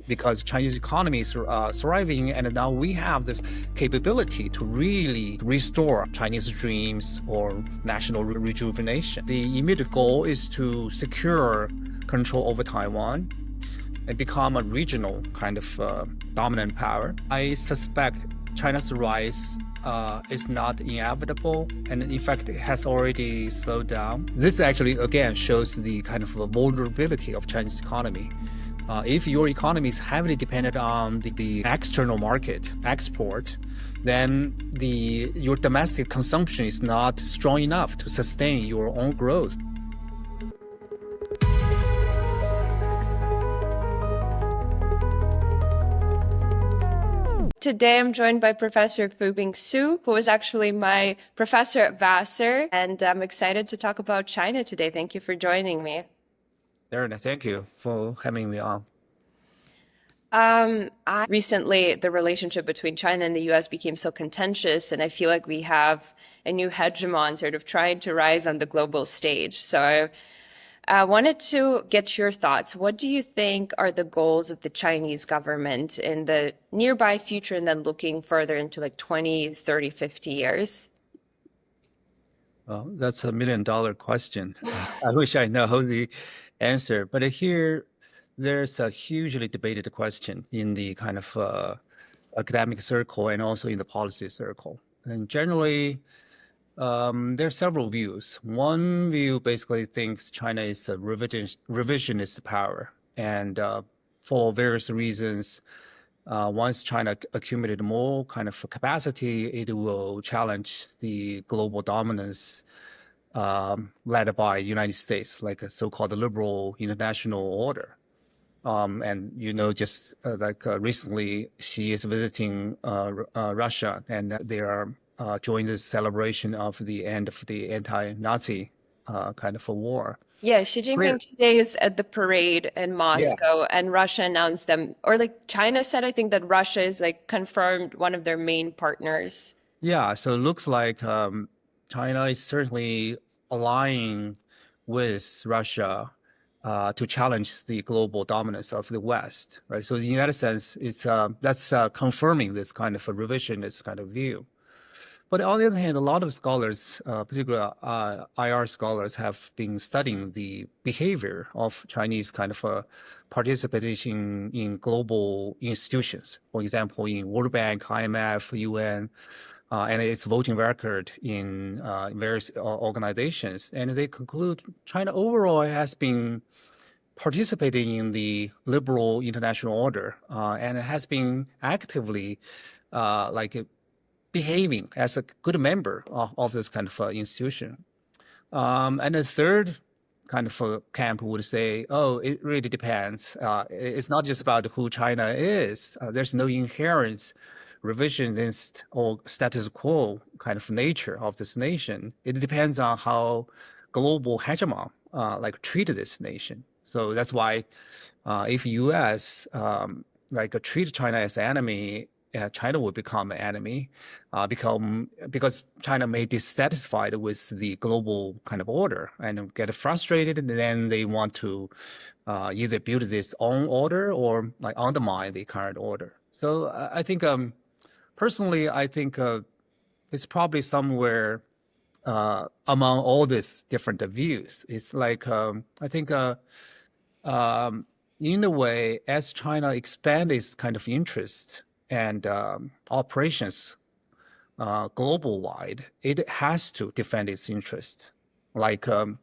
because Chinese economy is thriving, and now we have this capability to really restore Chinese dreams or national rejuvenation. The immediate goal is to secure control over Taiwan and become a regional kind of dominant power. I suspect China's rise is not inevitable, and in fact, it has already slowed down. This actually, again, shows the kind of vulnerability of Chinese economy. If your economy is heavily dependent on the external market, export, then your domestic consumption is not strong enough to sustain your own growth. Today, I'm joined by Professor Fubing Su, who was actually my professor at Vassar, and I'm excited to talk about China today. Thank you for joining me. Darren, thank you for having me on. Recently, the relationship between China and the U.S. became so contentious, and I feel like we have a new hegemon sort of trying to rise on the global stage. So I wanted to get your thoughts. What do you think are the goals of the Chinese government in the nearby future and then looking further into like 20, 30, 50 years? Well, that's $1 million question. I wish I know the answer, but here there's a hugely debated question in the kind of academic circle and also in the policy circle. And generally, there are several views. One view basically thinks China is a revisionist power, and for various reasons, once China accumulated more kind of capacity, it will challenge the global dominance led by United States, like a so-called liberal international order. And just recently, she is visiting Russia, and they are joining the celebration of the end of the anti-Nazi kind of a war. Yeah, Xi Jinping today is at the parade in Moscow, and Russia announced them, or like China said, I think that Russia is like confirmed one of their main partners. Yeah, so it looks like China is certainly aligning with Russia to challenge the global dominance of the West, right? So in that sense, that's confirming this kind of a revisionist kind of view. But on the other hand, a lot of scholars, particularly IR scholars, have been studying the behavior of Chinese kind of participation in global institutions. For example, in World Bank, IMF, UN, and its voting record in various organizations. And they conclude China overall has been participating in the liberal international order, and has been actively behaving as a good member of this kind of institution. And the third kind of camp would say, oh, it really depends. It's not just about who China is. There's no inherent revisionist or status quo kind of nature of this nation. It depends on how global hegemon treat this nation. So that's why if U.S. Treat China as enemy, China will become an enemy, because China may be dissatisfied with the global kind of order and get frustrated, and then they want to either build this own order or undermine the current order. So I think, personally, I think it's probably somewhere among all these different views. It's like I think in a way, as China expands its kind of interest and operations global wide, it has to defend its interest. Like in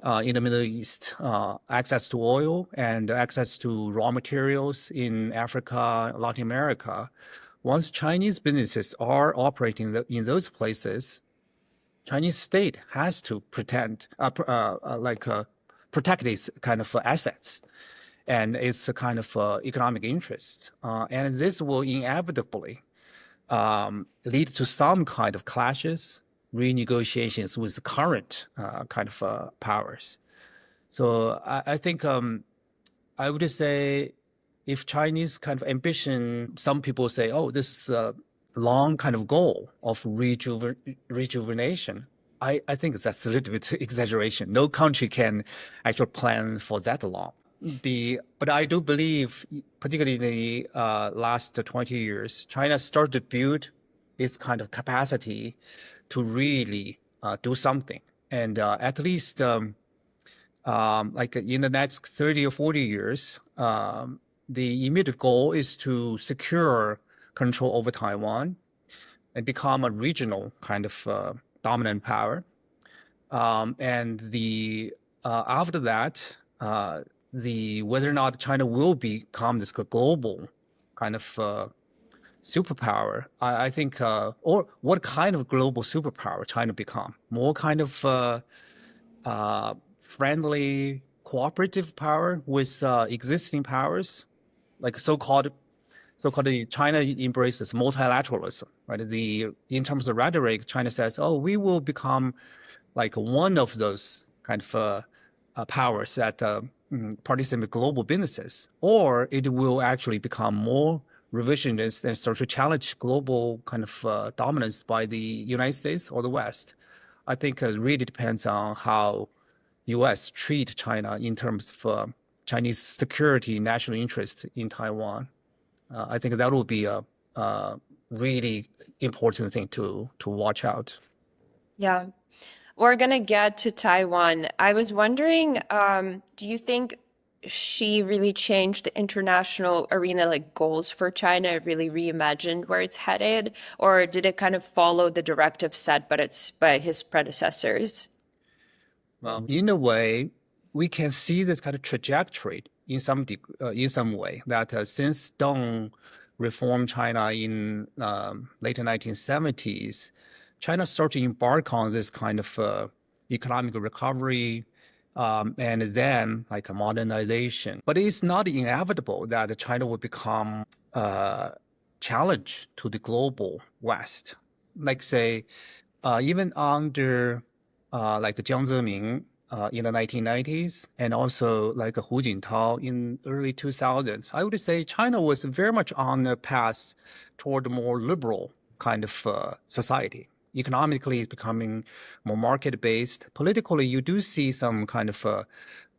the Middle East, access to oil and access to raw materials in Africa, Latin America. Once Chinese businesses are operating in those places, Chinese state has to protect its kind of assets and its kind of economic interest. And this will inevitably lead to some kind of clashes, renegotiations with current kind of powers. So I think I would say if Chinese kind of ambition, some people say, oh, this is a long kind of goal of rejuvenation. I think that's a little bit exaggeration. No country can actually plan for that long. But I do believe, particularly in the last 20 years, China started to build its kind of capacity to really do something. And at least like in the next 30 or 40 years, the immediate goal is to secure control over Taiwan and become a regional kind of dominant power. And the after that, the whether or not China will become this global kind of superpower, I think, or what kind of global superpower China become? More kind of friendly, cooperative power with existing powers, like so-called China embraces multilateralism, right? In terms of rhetoric, China says, "Oh, we will become like one of those kind of powers that participate in global businesses, or it will actually become more revisionist and start to challenge global kind of dominance by the United States or the West." I think it really depends on how U.S. treat China in terms of Chinese security, national interest in Taiwan. I think that will be a really important thing to watch out. Yeah. We're gonna get to Taiwan. I was wondering, do you think she really changed the international arena, like goals for China, really reimagined where it's headed, or did it kind of follow the directive set, but it's by his predecessors? Well, in a way, we can see this kind of trajectory in some way that since Deng reformed China in late 1970s, China started to embark on this kind of economic recovery and then like a modernization. But it's not inevitable that China will become a challenge to the global West. Like say, even under like Jiang Zemin in the 1990s, and also like Hu Jintao in early 2000s, I would say China was very much on a path toward a more liberal kind of society. Economically, it's becoming more market-based. Politically, you do see some kind of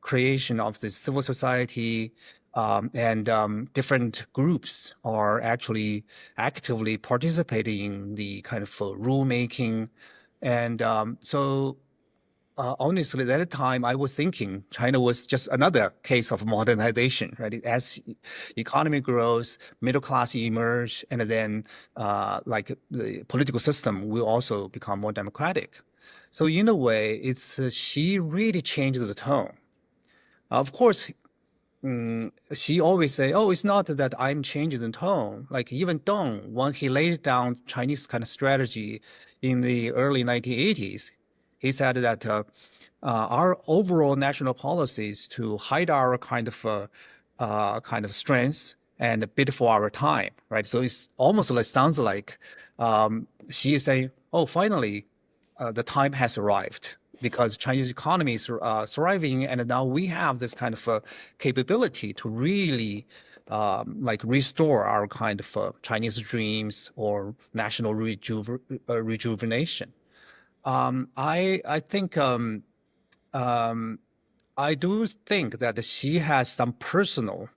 creation of the civil society, and different groups are actually actively participating in the kind of rulemaking. And honestly, at that time, I was thinking China was just another case of modernization, right? As economy grows, middle class emerge, and then like the political system will also become more democratic. So in a way, it's she really changed the tone. Of course, she always say, "Oh, it's not that I'm changing the tone." Like even Deng, when he laid down Chinese kind of strategy in the early 1980s, he said that our overall national policy is to hide our kind of strengths and bid for our time, right? So it's almost like sounds like she is saying, "Oh, finally, the time has arrived." Because Chinese economy is thriving, and now we have this kind of capability to really like restore our kind of Chinese dreams or national rejuvenation. I think um, I do think that she has some personal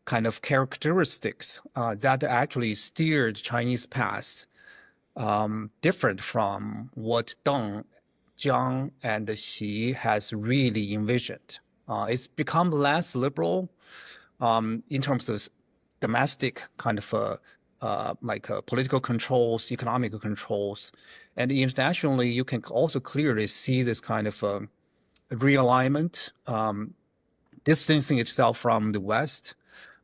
kind of characteristics that actually steered Chinese path different from what Deng, Jiang, and Xi has really envisioned. It's become less liberal in terms of domestic kind of like political controls, economic controls, and internationally, you can also clearly see this kind of realignment, distancing itself from the West,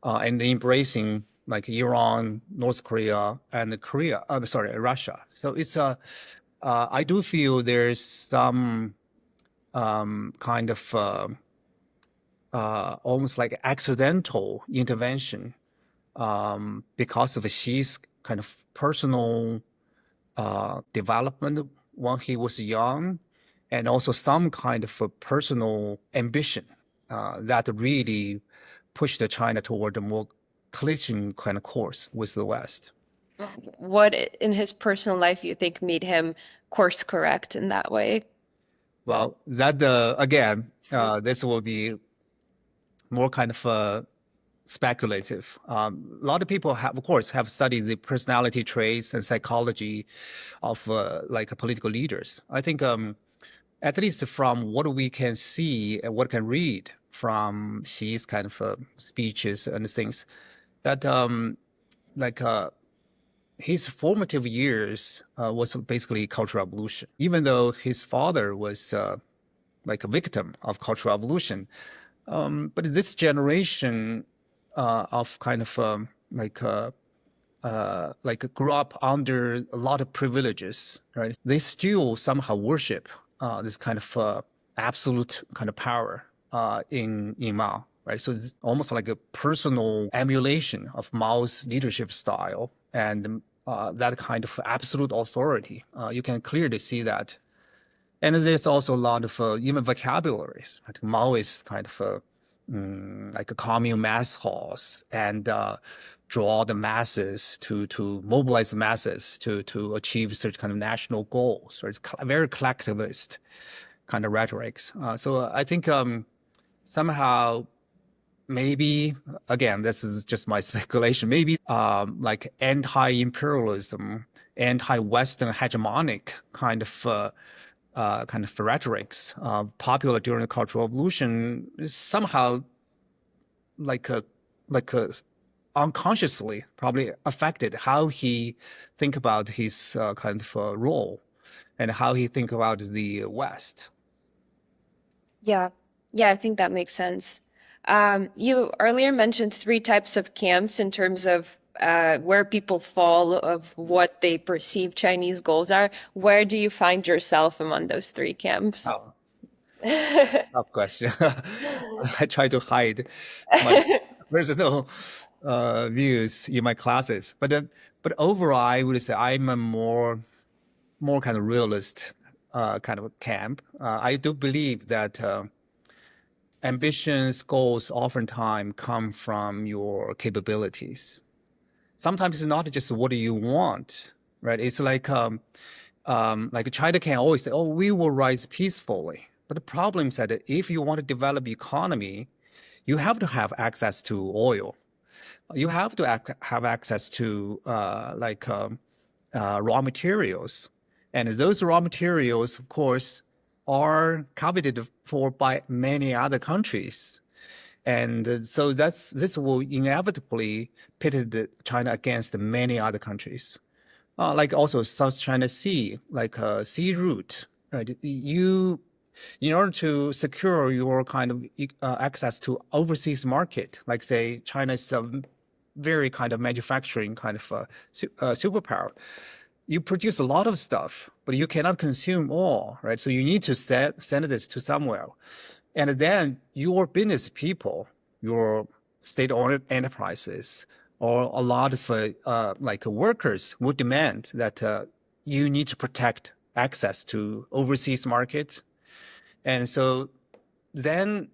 and embracing like Iran, North Korea, and Korea. Sorry, Russia. So it's a. I do feel there's some kind of almost like accidental intervention because of Xi's kind of personal development when he was young, and also some kind of a personal ambition that really pushed China toward a more collision kind of course with the West. What in his personal life you think made him course correct in that way? Well, that again, this will be more kind of speculative. A lot of people have, of course, have studied the personality traits and psychology of like political leaders. I think at least from what we can see and what can read from Xi's kind of speeches and things, that like his formative years was basically Cultural Revolution. Even though his father was like a victim of Cultural Revolution, but this generation of kind of like grew up under a lot of privileges, right? They still somehow worship this kind of absolute kind of power in Mao, right? So it's almost like a personal emulation of Mao's leadership style and that kind of absolute authority. You can clearly see that. And there's also a lot of even vocabularies. Right? Mao is kind of like a commune mass halls and draw the masses to mobilize the masses to achieve such kind of national goals. Right? Very collectivist kind of rhetorics. So I think somehow maybe again this is just my speculation. Maybe like anti-imperialism, anti-Western hegemonic kind of rhetorics popular during the Cultural Revolution somehow like a unconsciously probably affected how he think about his kind of role and how he think about the West. Yeah. Yeah, I think that makes sense. You earlier mentioned three types of camps in terms of where people fall of what they perceive Chinese goals are. Where do you find yourself among those three camps? Oh, tough question. I try to hide my personal views in my classes, but overall, I would say I'm a more kind of realist kind of camp. I do believe that ambitions, goals, oftentimes come from your capabilities. Sometimes it's not just what do you want, right? It's like China can always say, "Oh, we will rise peacefully." But the problem is that if you want to develop economy, you have to have access to oil. You have to have access to raw materials, and those raw materials, of course, are coveted for by many other countries. And so this will inevitably pit China against many other countries, like also South China Sea, like sea route. Right? In order to secure your kind of access to overseas market, like say China's very kind of manufacturing kind of superpower, you produce a lot of stuff, but you cannot consume all, right? So you need to send this to somewhere. And then your business people, your state-owned enterprises, or a lot of like workers would demand that you need to protect access to overseas market. And so then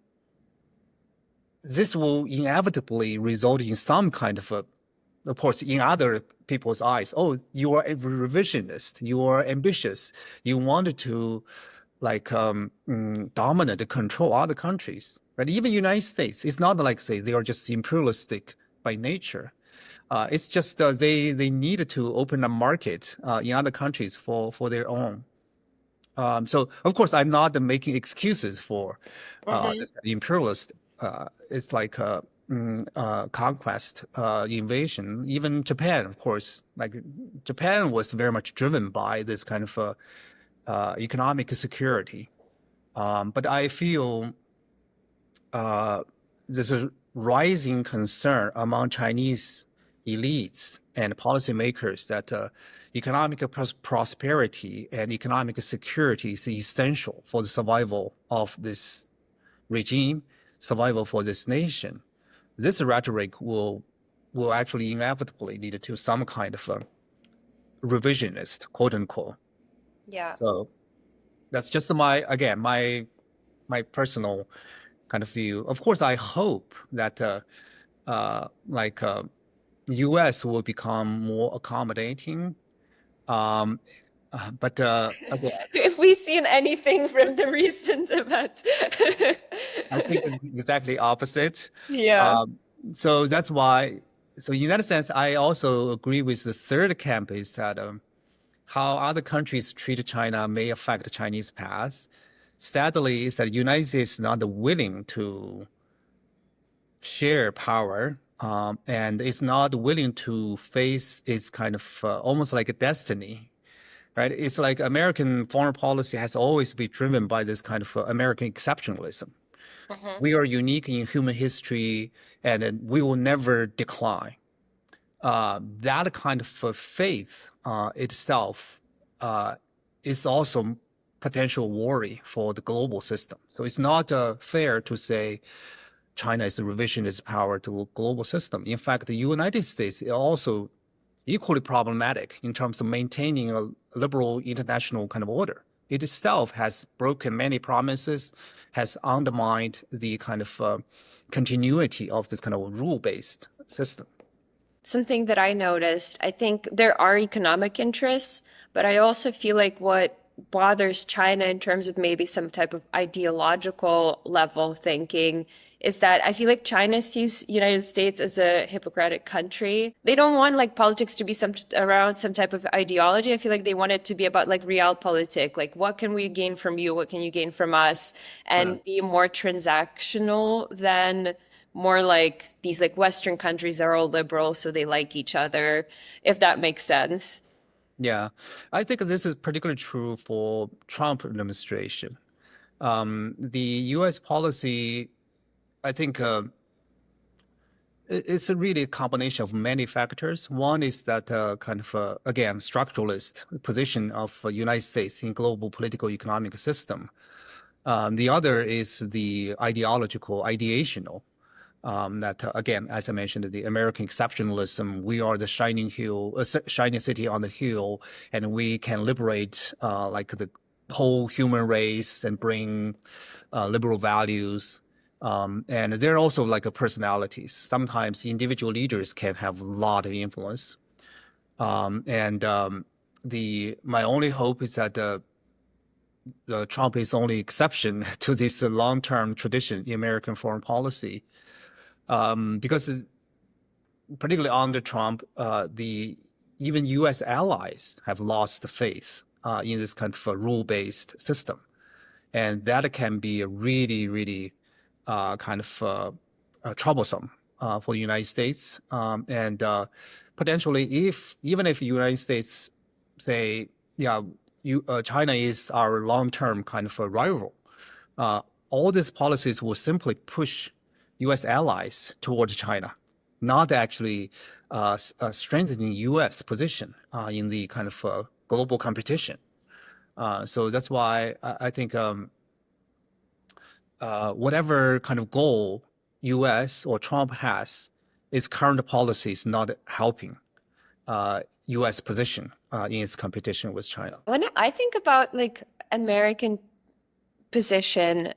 this will inevitably result in some kind of course, in other people's eyes, oh, you are a revisionist, you are ambitious, you wanted to like dominate, control other countries. But even United States, it's not like say they are just imperialistic by nature. It's just they needed to open a market in other countries for their own. So of course, I'm not making excuses for Hmm. this imperialist. It's like conquest, invasion. Even Japan, of course, like Japan was very much driven by this kind of economic security. But I feel there's a rising concern among Chinese elites and policymakers that economic prosperity and economic security is essential for the survival of this regime, survival for this nation. This rhetoric will actually inevitably lead to some kind of a revisionist, quote unquote. Yeah. So that's just my personal kind of view. Of course, I hope that like U.S. will become more accommodating. Um, But again, If we've seen anything from the recent events. I think it's exactly opposite. Yeah. Um, so that's why. So in that sense, I also agree with the third camp is that how other countries treat China may affect the Chinese path. Sadly, is that the United States is not willing to share power, and is not willing to face its kind of almost like a destiny, right? It's like American foreign policy has always been driven by this kind of American exceptionalism. Mhm. We are unique in human history, and we will never decline. That kind of faith itself uh, is also potential worry for the global system. So it's not fair to say China is a revisionist power to the global system. In fact, the United States is also equally problematic in terms of maintaining a liberal international kind of order. It itself has broken many promises, has undermined the kind of continuity of this kind of rule-based system. Something that I noticed, I think there are economic interests, but I also feel like what bothers China in terms of maybe some type of ideological level thinking is that I feel like China sees United States as a hypocritic country. They don't want like politics to be some around some type of ideology. I feel like they want it to be about like realpolitik, like what can we gain from you, what can you gain from us, Yeah. and be more transactional than more like these like Western countries are all liberal, so they like each other, if that makes sense. Yeah, I think this is particularly true for Trump administration. The U.S. policy, I think, it's a really combination of many factors. One is that kind of again structuralist position of United States in global political economic system. The other is the ideological, ideational. That again, as I mentioned, the American exceptionalism. We are the shining hill, shining city on the hill, and we can liberate like the whole human race and bring liberal values. And they're also like a personalities. Sometimes individual leaders can have a lot of influence. And the my only hope is that Trump is only exception to this long-term tradition in American foreign policy, because particularly under Trump, the even U.S. allies have lost faith in this kind of a rule-based system, and that can be a really, really kind of troublesome for the United States, and potentially, if even if the United States say, yeah, China is our long-term kind of a rival, uh, all these policies will simply push U.S. allies towards China, not actually strengthening U.S. position in the kind of global competition. So that's why I think whatever kind of goal U.S. or Trump has, its current policy is not helping U.S. position in its competition with China. When I think about like American position,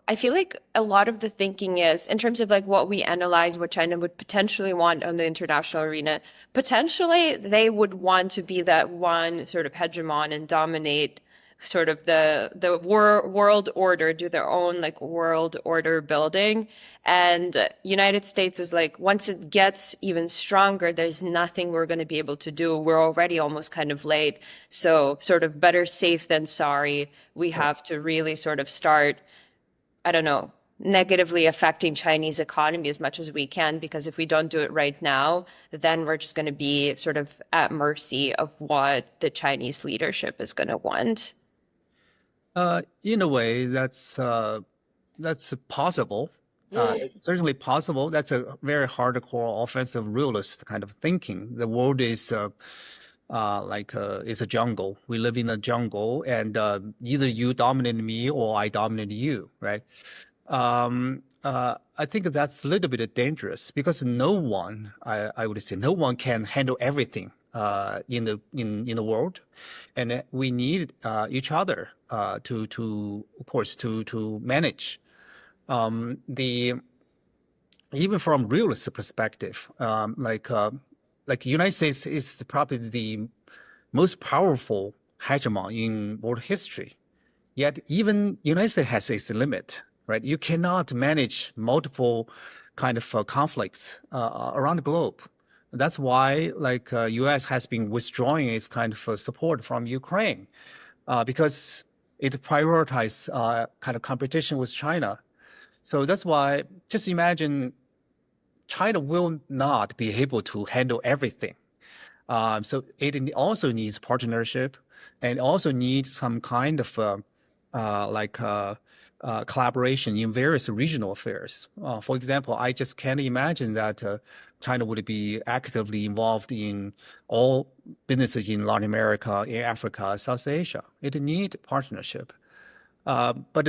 I feel like a lot of the thinking is in terms of like what we analyze, what China would potentially want on the international arena. Potentially, they would want to be that one sort of hegemon and dominate sort of the world order, do their own like world order building. And United States is like once it gets even stronger, there's nothing we're going to be able to do. We're already almost kind of late. So sort of better safe than sorry. We have to really sort of start, I don't know, negatively affecting Chinese economy as much as we can, because if we don't do it right now, then we're just going to be sort of at mercy of what the Chinese leadership is going to want. In a way, that's possible. It's certainly possible. That's a very hardcore offensive realist kind of thinking. The world is like it's a jungle. We live in a jungle, and either you dominate me or I dominate you, right? I think that's a little bit dangerous because no one, I would say, no one can handle everything in the world, and we need each other to of course to manage the even from realist perspective, like United States is probably the most powerful hegemon in world history. Yet even United States has its limit, right? You cannot manage multiple kind of conflicts around the globe. That's why like U.S. has been withdrawing its kind of support from Ukraine because it prioritizes kind of competition with China. So that's why just imagine China will not be able to handle everything. So it also needs partnership and also needs some kind of collaboration in various regional affairs. For example, I just can't imagine that China would be actively involved in all businesses in Latin America, in Africa, South Asia. It needs partnership. But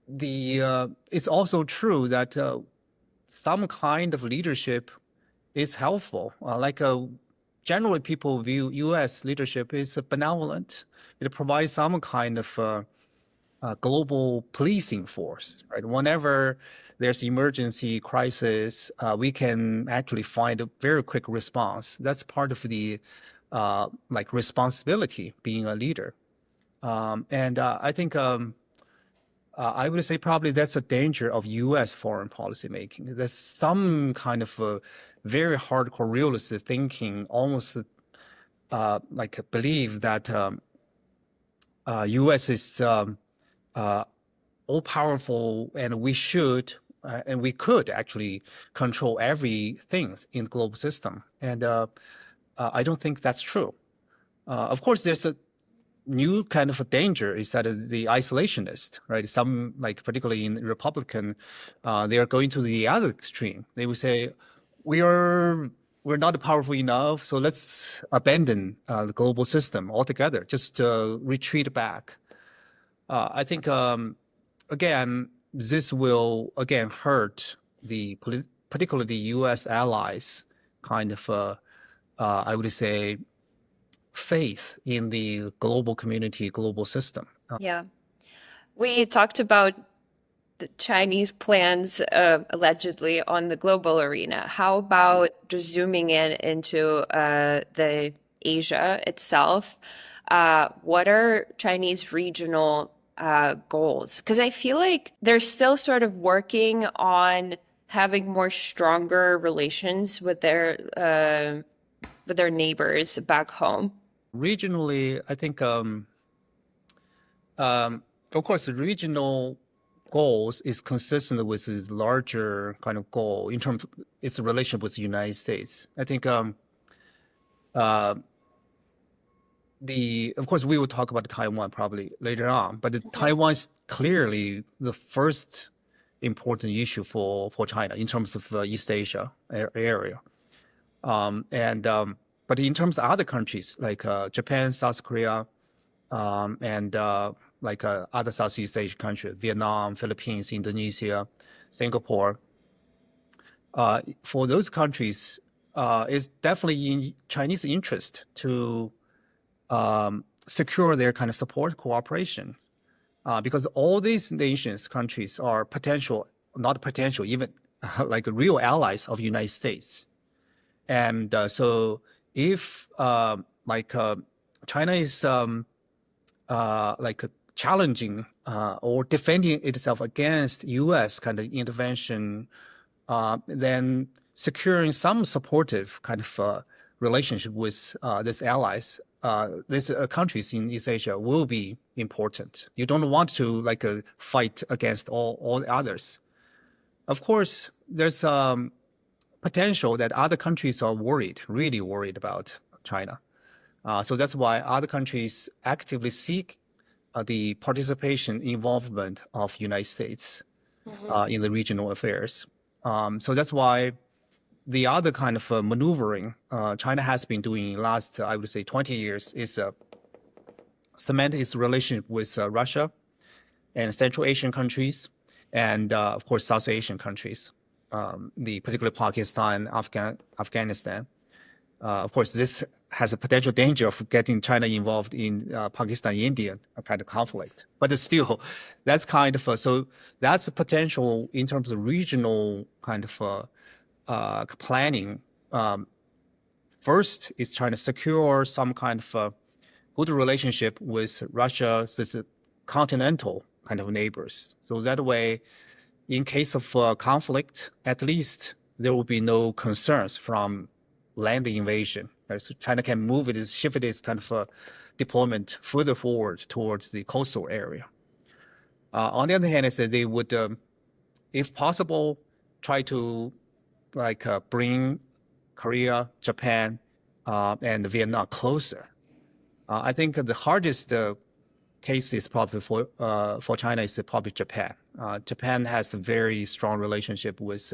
it's also true that some kind of leadership is helpful. Generally, people view U.S. leadership as benevolent. It provides some kind of global policing force, right? Whenever there's emergency crisis, we can actually find a very quick response. That's part of the responsibility being a leader. And I think I would say probably that's a danger of U.S. foreign policy making. There's some kind of very hardcore realist thinking, almost believe that U.S. is all powerful, and we should and we could actually control everything in the global system. And I don't think that's true. Of course, there's a new kind of a danger is that the isolationist, right? Some particularly in Republican, they are going to the other extreme. They would say, we're not powerful enough, so let's abandon the global system altogether, just retreat back. I think again, this will again hurt the particularly the U.S. allies kind of I would say faith in the global community, global system. Yeah. We talked about the Chinese plans allegedly on the global arena. How about just zooming in into the Asia itself? What are Chinese regional goals? Because I feel like they're still sort of working on having more stronger relations with their neighbors back home. Regionally, I think, of course, the regional goals is consistent with this larger kind of goal in terms of its relationship with the United States. I think of course, we will talk about Taiwan probably later on, but Taiwan is clearly the first important issue for China in terms of East Asia area. But in terms of other countries like Japan, South Korea, and other Southeast Asian countries, Vietnam, Philippines, Indonesia, Singapore, for those countries, it's definitely in Chinese interest to secure their kind of support cooperation, because all these nations, countries are not potential, even like real allies of the United States. And so if China is challenging or defending itself against U.S. kind of intervention, then securing some supportive kind of relationship with these allies, these countries in East Asia will be important. You don't want to fight against all the others. Of course, there's potential that other countries are really worried about China. So that's why other countries actively seek the participation, involvement of United States in the regional affairs. So that's why the other kind of maneuvering China has been doing in the last, I would say, 20 years is cement its relationship with Russia and Central Asian countries, and of course South Asian countries, particularly Pakistan, Afghanistan. Of course, this has a potential danger of getting China involved in Pakistan-Indian kind of conflict. But still, that's kind of so that's the potential in terms of regional kind of planning. First is trying to secure some kind of good relationship with Russia's continental kind of neighbors. So that way, in case of conflict, at least there will be no concerns from land invasion. Right? So China can shift its kind of deployment further forward towards the coastal area. On the other hand, it says they would, if possible, try to bring Korea, Japan, and Vietnam closer. I think the hardest case is probably for China is probably Japan. Japan has a very strong relationship with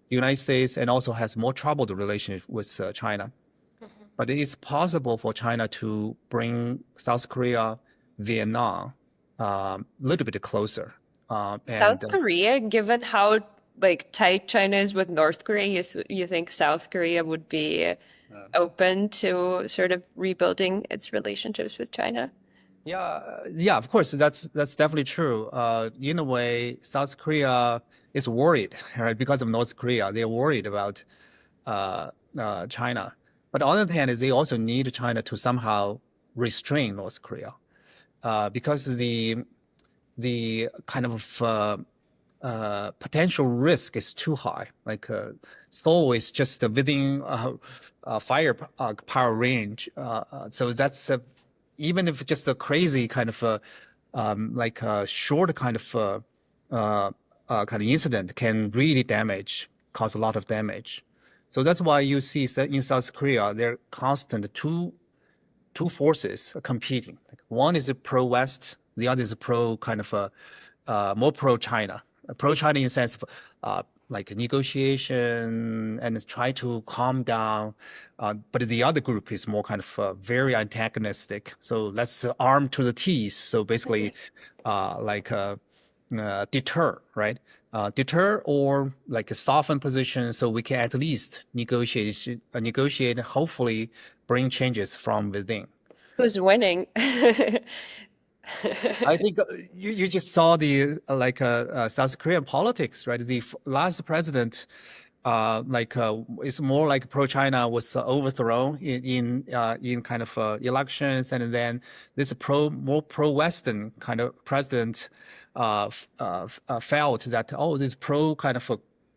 United States and also has more troubled relationship with China. But it is possible for China to bring South Korea, Vietnam a little bit closer. South Korea, given how like tight China is with North Korea, you think South Korea would be open to sort of rebuilding its relationships with China? Yeah, of course, that's definitely true. In a way, South Korea is worried, right, because of North Korea. They're worried about China. But on the other hand, is they also need China to somehow restrain North Korea, because the kind of potential risk is too high. Like Seoul is just within fire power range. So that's even if just a crazy kind of like a short kind of incident can really cause a lot of damage. So that's why you see in South Korea there are constant two forces competing. Like one is a pro-West, the other is a pro kind of more pro-China. Pro-China in the sense of like negotiation and try to calm down. But the other group is more kind of very antagonistic. So let's arm to the teeth. So basically, like deter, right? Deter or like a soften position, so we can at least negotiate, hopefully bring changes from within. Who's winning? I think you just saw the South Korean politics, right? The last president, is more like pro-China was overthrown in kind of elections, and then this more pro-Western kind of president felt that this pro kind of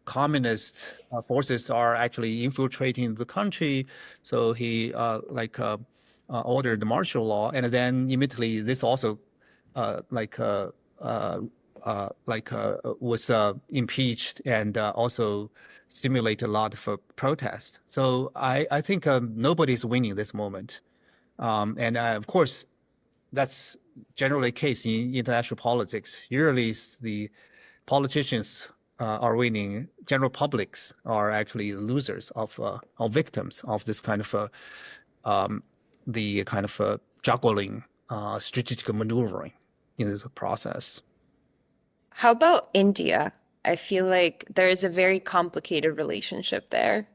communist forces are actually infiltrating the country, so he ordered martial law, and then immediately this also was impeached and also stimulated a lot of protest. So I think nobody's winning this moment. And of course, that's generally the case in international politics. Usually the politicians are winning. General publics are actually losers or victims of this kind of the kind of juggling, strategic maneuvering in this process. How about India? I feel like there is a very complicated relationship there.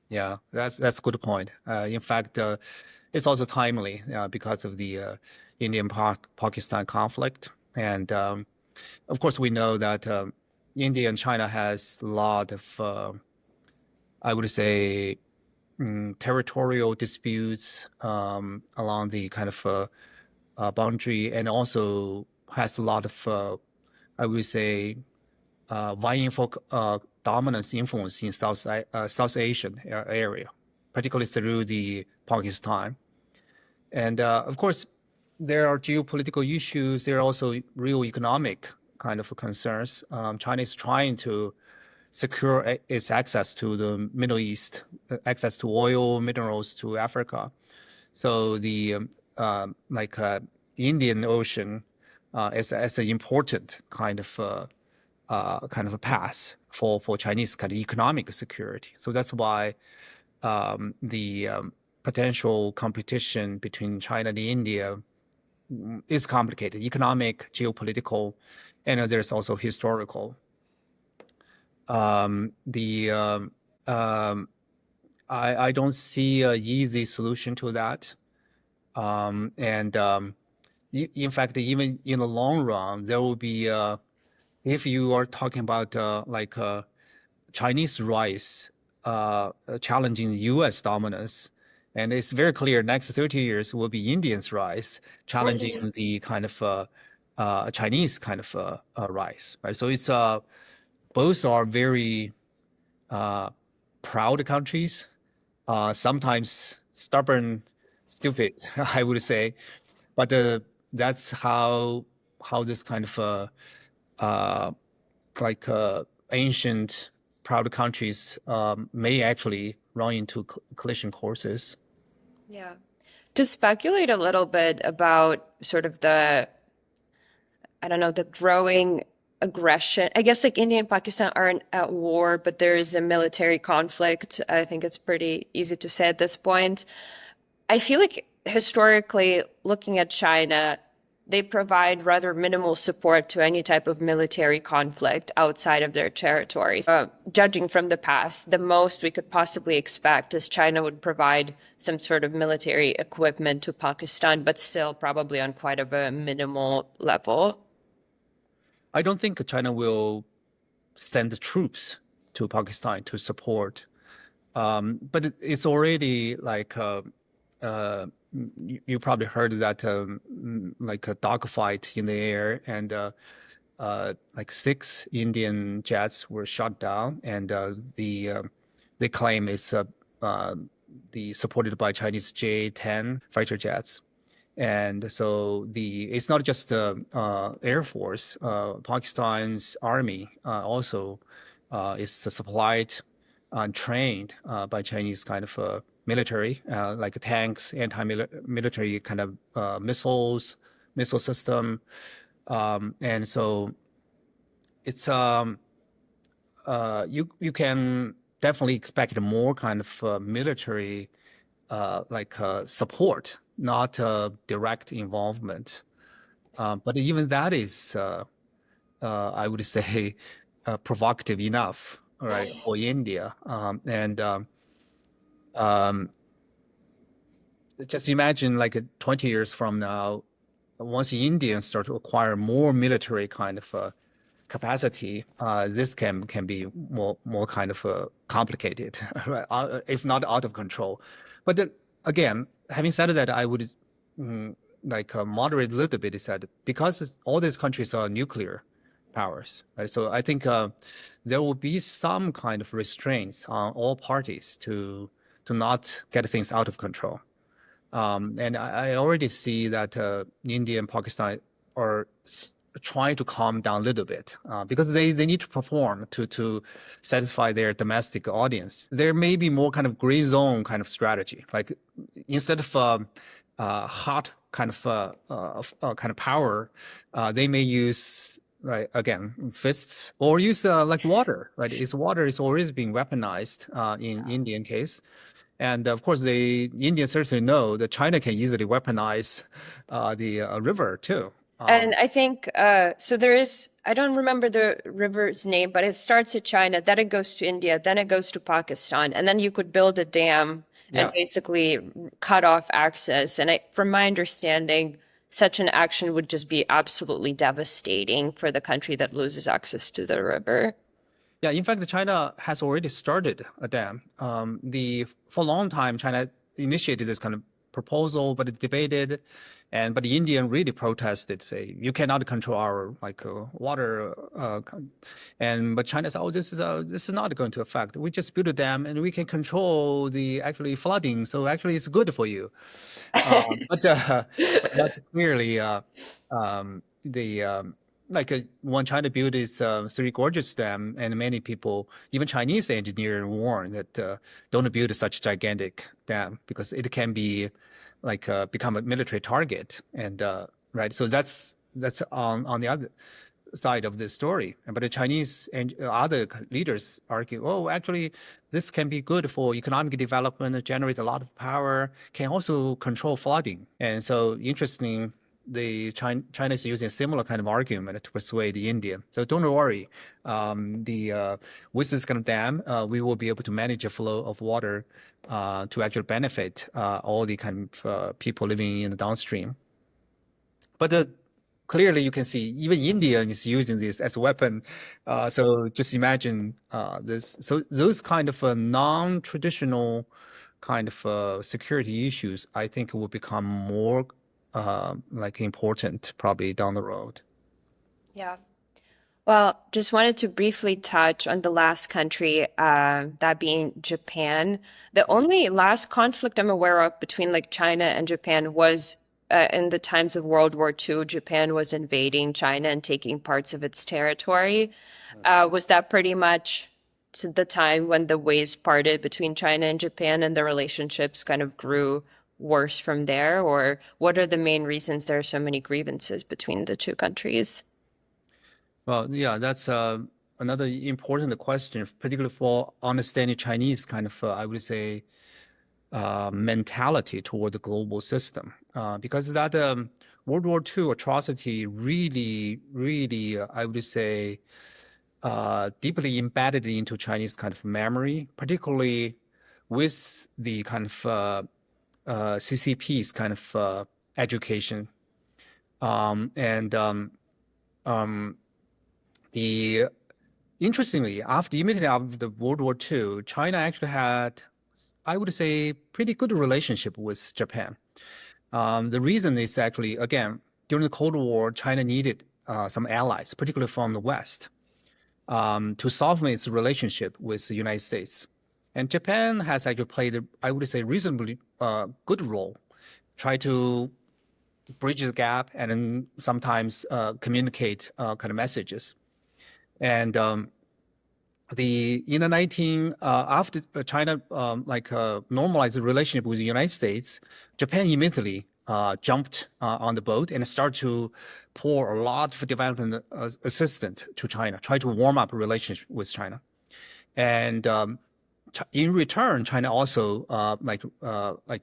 Yeah, that's a good point. In fact, it's also timely because of the Indian-Pakistan conflict, and of course we know that India and China has a lot of, I would say, territorial disputes along the kind of boundary, and also has a lot of, I would say, vying for dominance influence in South Asian area, particularly through the Pakistan. And of course, there are geopolitical issues. There are also real economic kind of concerns. China is trying to secure its access to the Middle East, access to oil, minerals, to Africa. So the Indian Ocean is an important kind of a path for Chinese kind of economic security. So that's why the potential competition between China and India is complicated, economic, geopolitical, and there's also historical. I don't see an easy solution to that. In fact, even in the long run, there will be, if you are talking about Chinese rise challenging the U.S. dominance, And it's very clear next 30 years will be Indians' rise, challenging the kind of Chinese kind of rise, right? So it's both are very proud countries, sometimes stubborn, stupid, I would say, but that's how this kind of uh, like ancient proud countries may actually run into collision courses. Yeah. To speculate a little bit about sort of the, I don't know, the growing aggression. I guess like India and Pakistan aren't at war, but there is a military conflict. I think it's pretty easy to say at this point. I feel like historically, looking at China, they provide rather minimal support to any type of military conflict outside of their territories. Judging from the past, the most we could possibly expect is China would provide some sort of military equipment to Pakistan, but still probably on quite of a minimal level. I don't think China will send troops to Pakistan to support, but it's already like you probably heard that like a dogfight in the air, and like 6 Indian jets were shot down, and they claim it's uh, the supported by Chinese J-10 fighter jets. And so it's not just the Air Force. Pakistan's army also is supplied and trained by Chinese kind of military, like tanks, anti-military kind of missile system. And so it's you can definitely expect more kind of military like support, not direct involvement. But even that is, I would say, provocative enough, right, for India. And um, just imagine like 20 years from now, once the Indians start to acquire more military kind of capacity, this can be more kind of complicated, right? If not out of control. But then, again, having said that, I would like moderate a little bit. Is that because all these countries are nuclear powers, right? So I think there will be some kind of restraints on all parties to not get things out of control. And I already see that India and Pakistan are trying to calm down a little bit because they need to perform to satisfy their domestic audience. There may be more kind of gray zone kind of strategy, like instead of hot kind of power, they may use like again fists or use like water. Right, water is always being weaponized in Indian case. And of course, the Indians certainly know that China can easily weaponize the river too. And I think so. There is, I don't remember the river's name, but it starts at China, then it goes to India, then it goes to Pakistan, and then you could build a dam and Yeah, basically cut off access. And from my understanding, such an action would just be absolutely devastating for the country that loses access to the river. yeah. In fact, China has already started a dam. For a long time, China initiated this kind of proposal, but it debated, but the Indian really protested, say you cannot control our like water, but China said, oh, this is not going to affect. We just build a dam and we can control the actually flooding, so actually it's good for you. But that's clearly the like when China built its Three Gorges Dam, and many people, even Chinese engineers, warned that don't build such gigantic dam because it can be like become a military target, and right. So that's on the other side of the story. But the Chinese and other leaders argue, oh, actually, this can be good for economic development, generate a lot of power, can also control flooding. And so, interestingly, China is using a similar kind of argument to persuade India. So don't worry, with this kind of dam, we will be able to manage a flow of water to actually benefit all the kind of people living in the downstream. But clearly you can see even India is using this as a weapon. So just imagine this. So those kind of non-traditional kind of security issues, I think will become more like important probably down the road. Yeah. Well, just wanted to briefly touch on the last country, that being Japan. The only last conflict I'm aware of between like China and Japan was in the times of World War II. Japan was invading China and taking parts of its territory. Was that pretty much to the time when the ways parted between China and Japan and the relationships kind of grew worse from there? Or what are the main reasons there are so many grievances between the two countries? Well, yeah, that's another important question, particularly for understanding Chinese kind of, I would say, mentality toward the global system. Because that World War II atrocity really, really, I would say, deeply embedded into Chinese kind of memory, particularly with the kind of CCP's kind of education. And the Interestingly, after immediately after the World War II, China actually had, I would say, pretty good relationship with Japan. The reason is actually, again, during the Cold War, China needed some allies, particularly from the West, to soften its relationship with the United States. And Japan has actually played, I would say, reasonably good role, try to bridge the gap and then sometimes communicate kind of messages. And the in the 19 after China normalized the relationship with the United States, Japan immediately jumped on the boat and started to pour a lot of development assistance to China, try to warm up a relationship with China. And in return, China also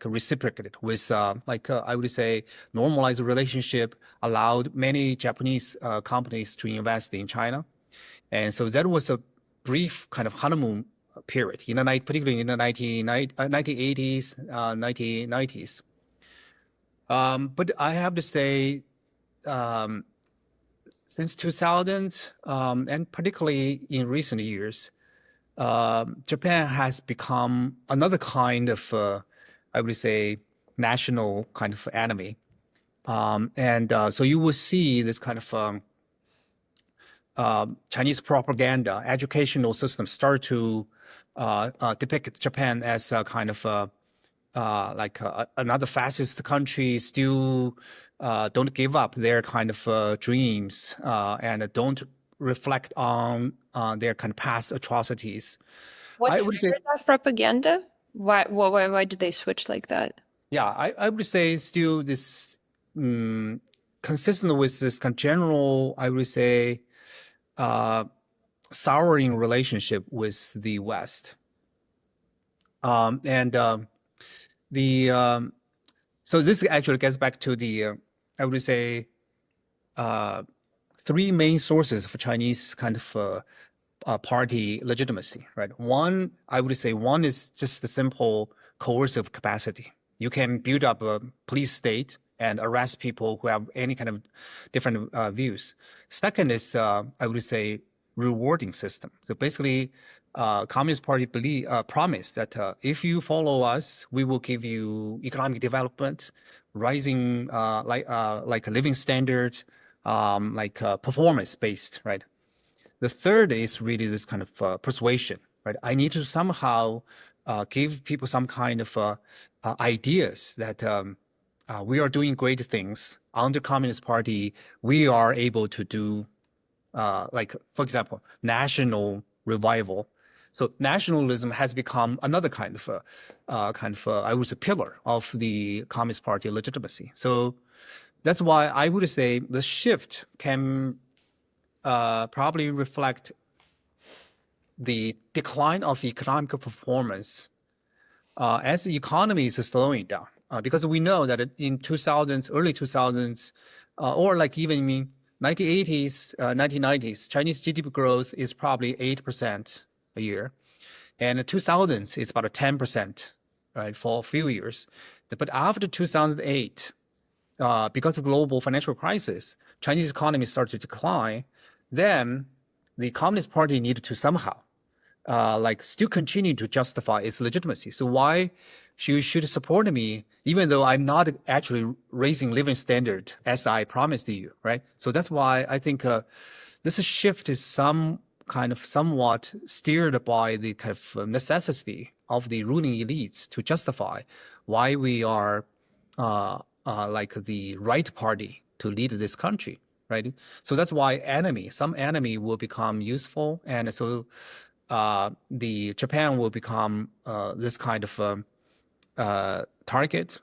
reciprocated with I would say normalized the relationship, allowed many Japanese companies to invest in China. And so that was a brief kind of honeymoon period, particularly in the 1980s, 1990s. But I have to say, since 2000, and particularly in recent years, Japan has become another kind of, I would say, national kind of enemy. So you will see this kind of Chinese propaganda, educational system start to depict Japan as a kind of another fascist country, still don't give up their kind of dreams and don't reflect on their kind of past atrocities. What I would say, triggered that propaganda? Why did they switch like that? yeah, I would say still this consistent with this kind of general, I would say, souring relationship with the West. And the So this actually gets back to the I would say three main sources for Chinese kind of party legitimacy, right? One, I would say one is just the simple coercive capacity. You can build up a police state and arrest people who have any kind of different views. Second is, I would say, rewarding system. So basically, Communist Party promise that if you follow us, we will give you economic development, rising like a living standard, performance based, right? The third is really this kind of persuasion, right? I need to somehow give people some kind of ideas that we are doing great things. Under Communist Party, we are able to do, for example, national revival. So nationalism has become another kind of, I would say, pillar of the Communist Party legitimacy. So that's why I would say the shift can probably reflect the decline of economic performance as the economy is slowing down. Because we know that in 2000s, early 2000s, or like even in 1980s, 1990s, Chinese GDP growth is probably 8% a year. And in 2000s, it's about 10%, right, for a few years. But after 2008, because of global financial crisis, Chinese economy started to decline. Then the Communist Party needed to somehow like still continue to justify its legitimacy. So why you should support me, even though I'm not actually raising living standard as I promised you, right? So that's why I think this shift is somewhat steered by the kind of necessity of the ruling elites to justify why we are like the right party to lead this country, right? So that's why some enemy will become useful, and so the Japan will become this kind of target.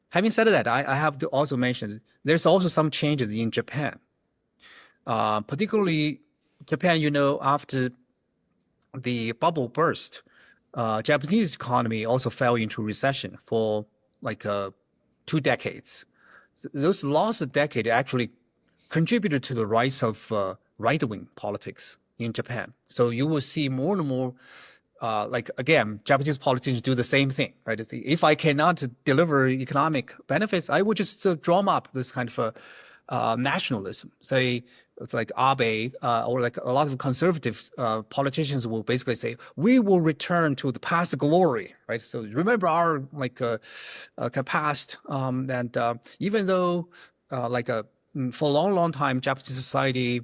Having said that, I have to also mention there's also some changes in Japan, particularly Japan. After the bubble burst, Japanese economy also fell into recession for like 2 decades. Those last decade actually contributed to the rise of right-wing politics in Japan. So you will see more and more, like again, Japanese politicians do the same thing, right? If I cannot deliver economic benefits, I would just drum up this kind of nationalism. Say, it's like Abe or like a lot of conservative politicians will basically say, we will return to the past glory, right? So remember our like past, and even though for a long, long time, Japanese society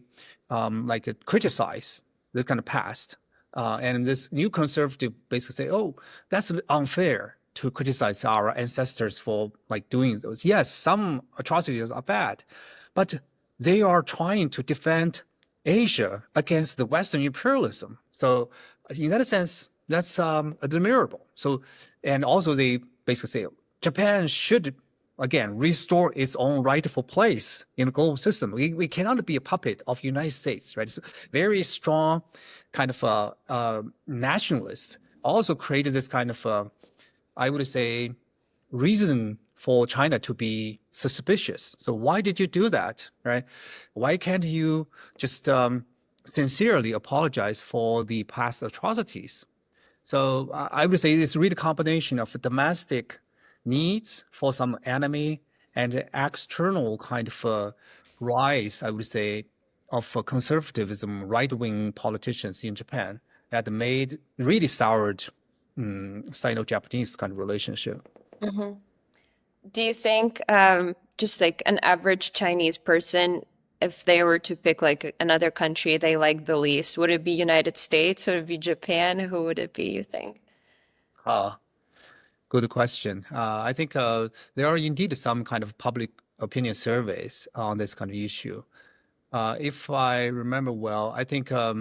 criticize this kind of past. And this new conservative basically say, oh, that's unfair to criticize our ancestors for like doing those. Yes, some atrocities are bad, but they are trying to defend Asia against the Western imperialism. So in that sense, that's admirable. So, and also they basically say Japan should again restore its own rightful place in the global system. We cannot be a puppet of the United States, right? So very strong kind of nationalists also created this kind of I would say reason for China to be suspicious. So why did you do that, right? Why can't you just sincerely apologize for the past atrocities? So I would say it's really a combination of domestic needs for some enemy and external kind of rise, I would say, of conservatism, right-wing politicians in Japan that made really soured Sino-Japanese kind of relationship. Hmm. Do you think just like an average Chinese person, if they were to pick like another country they like the least, would it be United States? Would it be Japan? Who would it be, you think? Uh, Good question. I think there are indeed some kind of public opinion surveys on this kind of issue. If I remember well, I think uh,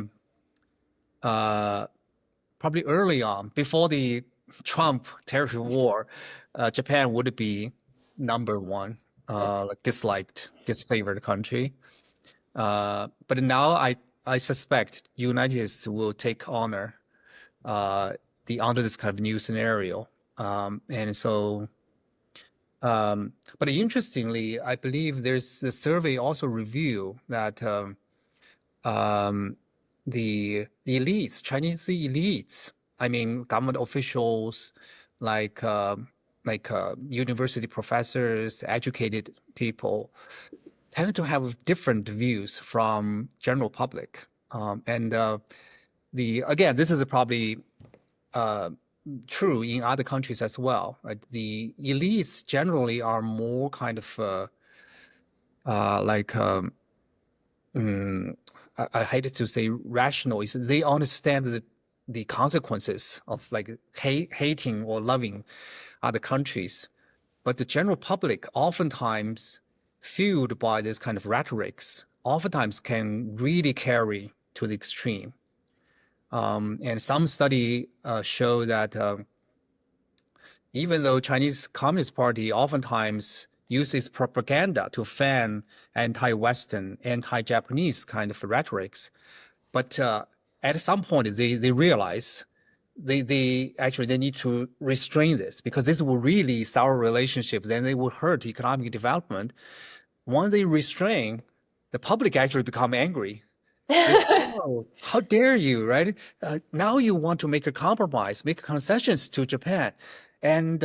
probably early on, before the Trump tariff war, Japan would be number one, like disliked, disfavored country. But now I suspect United States will take honor uh, under this kind of new scenario. And so, but interestingly, I believe there's a survey also review that um, the elites, Chinese elites, I mean, government officials, like university professors, educated people, tend to have different views from general public. And the again, this is probably uh, true in other countries as well. Right? The elites generally are more kind of like I hate to say rational. Is they understand the consequences of like hating or loving other countries, but the general public oftentimes fueled by this kind of rhetorics, oftentimes can really carry to the extreme. And some study show that even though Chinese Communist Party oftentimes uses propaganda to fan anti-Western, anti-Japanese kind of rhetorics, but at some point they realize they actually they need to restrain this because this will really sour relationships and they will hurt economic development. When they restrain, the public actually become angry. They say, "Oh, how dare you!" Right now, you want to make a compromise, make concessions to Japan, and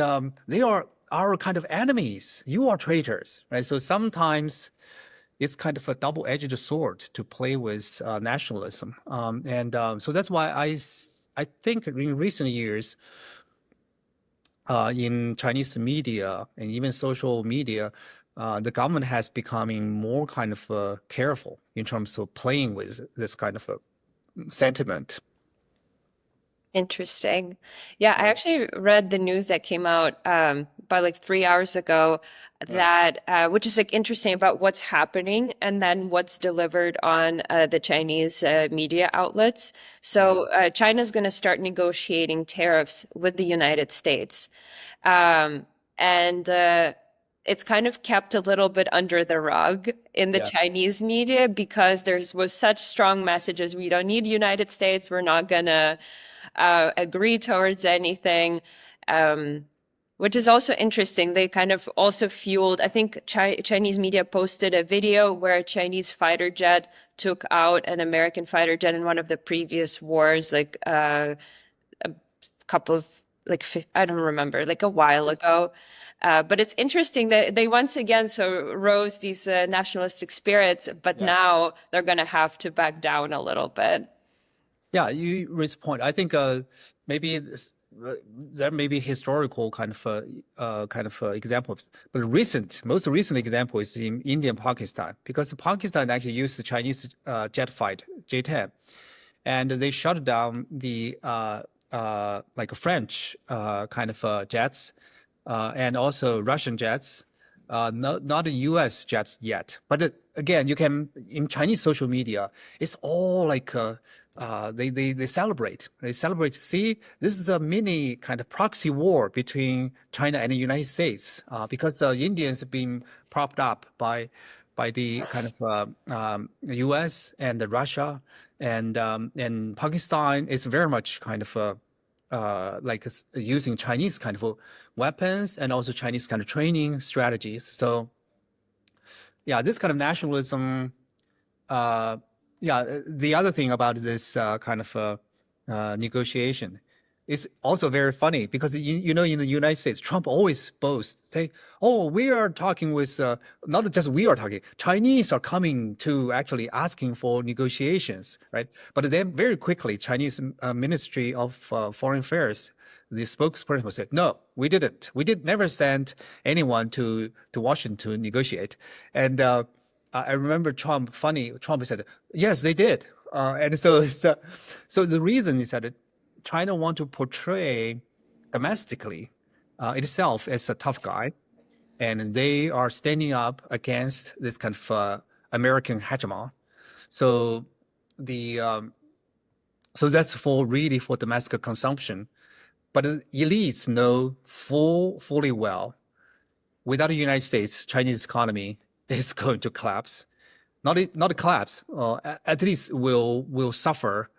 they are our kind of enemies. You are traitors, right? So sometimes it's kind of a double-edged sword to play with nationalism, and so that's why I think in recent years, in Chinese media and even social media, the government has becoming more kind of careful in terms of playing with this kind of sentiment. Interesting. Yeah, I Yeah. actually read the news that came out about like 3 hours ago that which is like interesting about what's happening and then what's delivered on the Chinese media outlets. So China's going to start negotiating tariffs with the United States. And it's kind of kept a little bit under the rug in the Yeah. Chinese media because was such strong messages. We don't need United States. We're not gonna agree towards anything. Which is also interesting. They kind of also fueled, I think Chinese media posted a video where a Chinese fighter jet took out an American fighter jet in one of the previous wars, like couple of like I don't remember, like a while ago. But it's interesting that they once again so rose these nationalistic spirits, but Yeah. now they're going to have to back down a little bit. Yeah, you raise a point. I think maybe there may be historical kind of examples, but most recent example is in India and Pakistan, because Pakistan actually used the Chinese jet fighter J-10, and they shot down the like French kind of jets, and also Russian jets, not the U.S. jets yet. But again, you can in Chinese social media, it's all like they celebrate. They celebrate. See, this is a mini kind of proxy war between China and the United States, because Indians have been propped up by the kind of U.S. and Russia, and Pakistan is very much kind of like using Chinese kind of weapons and also Chinese kind of training strategies. So yeah, this kind of nationalism. Yeah, the other thing about this kind of negotiation is also very funny, because in the United States, Trump always boasts, say, "Oh, we are talking with not just we are talking, Chinese are coming to actually asking for negotiations, right?" But then very quickly, Chinese Ministry of Foreign Affairs, the spokesperson said, "No, we didn't. We did never send anyone to Washington to negotiate," and I remember Trump said, yes, they did. And so the reason is that China want to portray domestically itself as a tough guy, and they are standing up against this kind of American hegemon. So the so that's really for domestic consumption. But the elites know fully well, without the United States, Chinese economy is going to collapse. Not collapse, at least will suffer,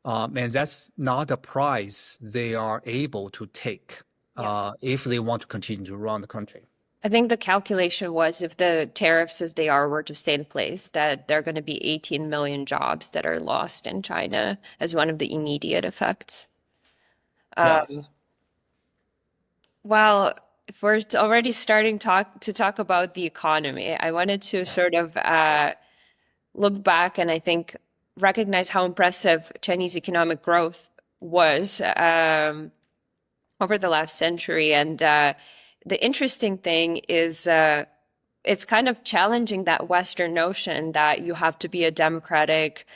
and that's not a price they are able to take Yeah. if they want to continue to run the country. I think the calculation was if the tariffs as they are were to stay in place, that there are going to be 18 million jobs that are lost in China as one of the immediate effects. Um, Yes. Well, if we're already starting to talk about the economy, I wanted to sort of look back and I think recognize how impressive Chinese economic growth was over the last century. And the interesting thing is it's kind of challenging that Western notion that you have to be a democratic,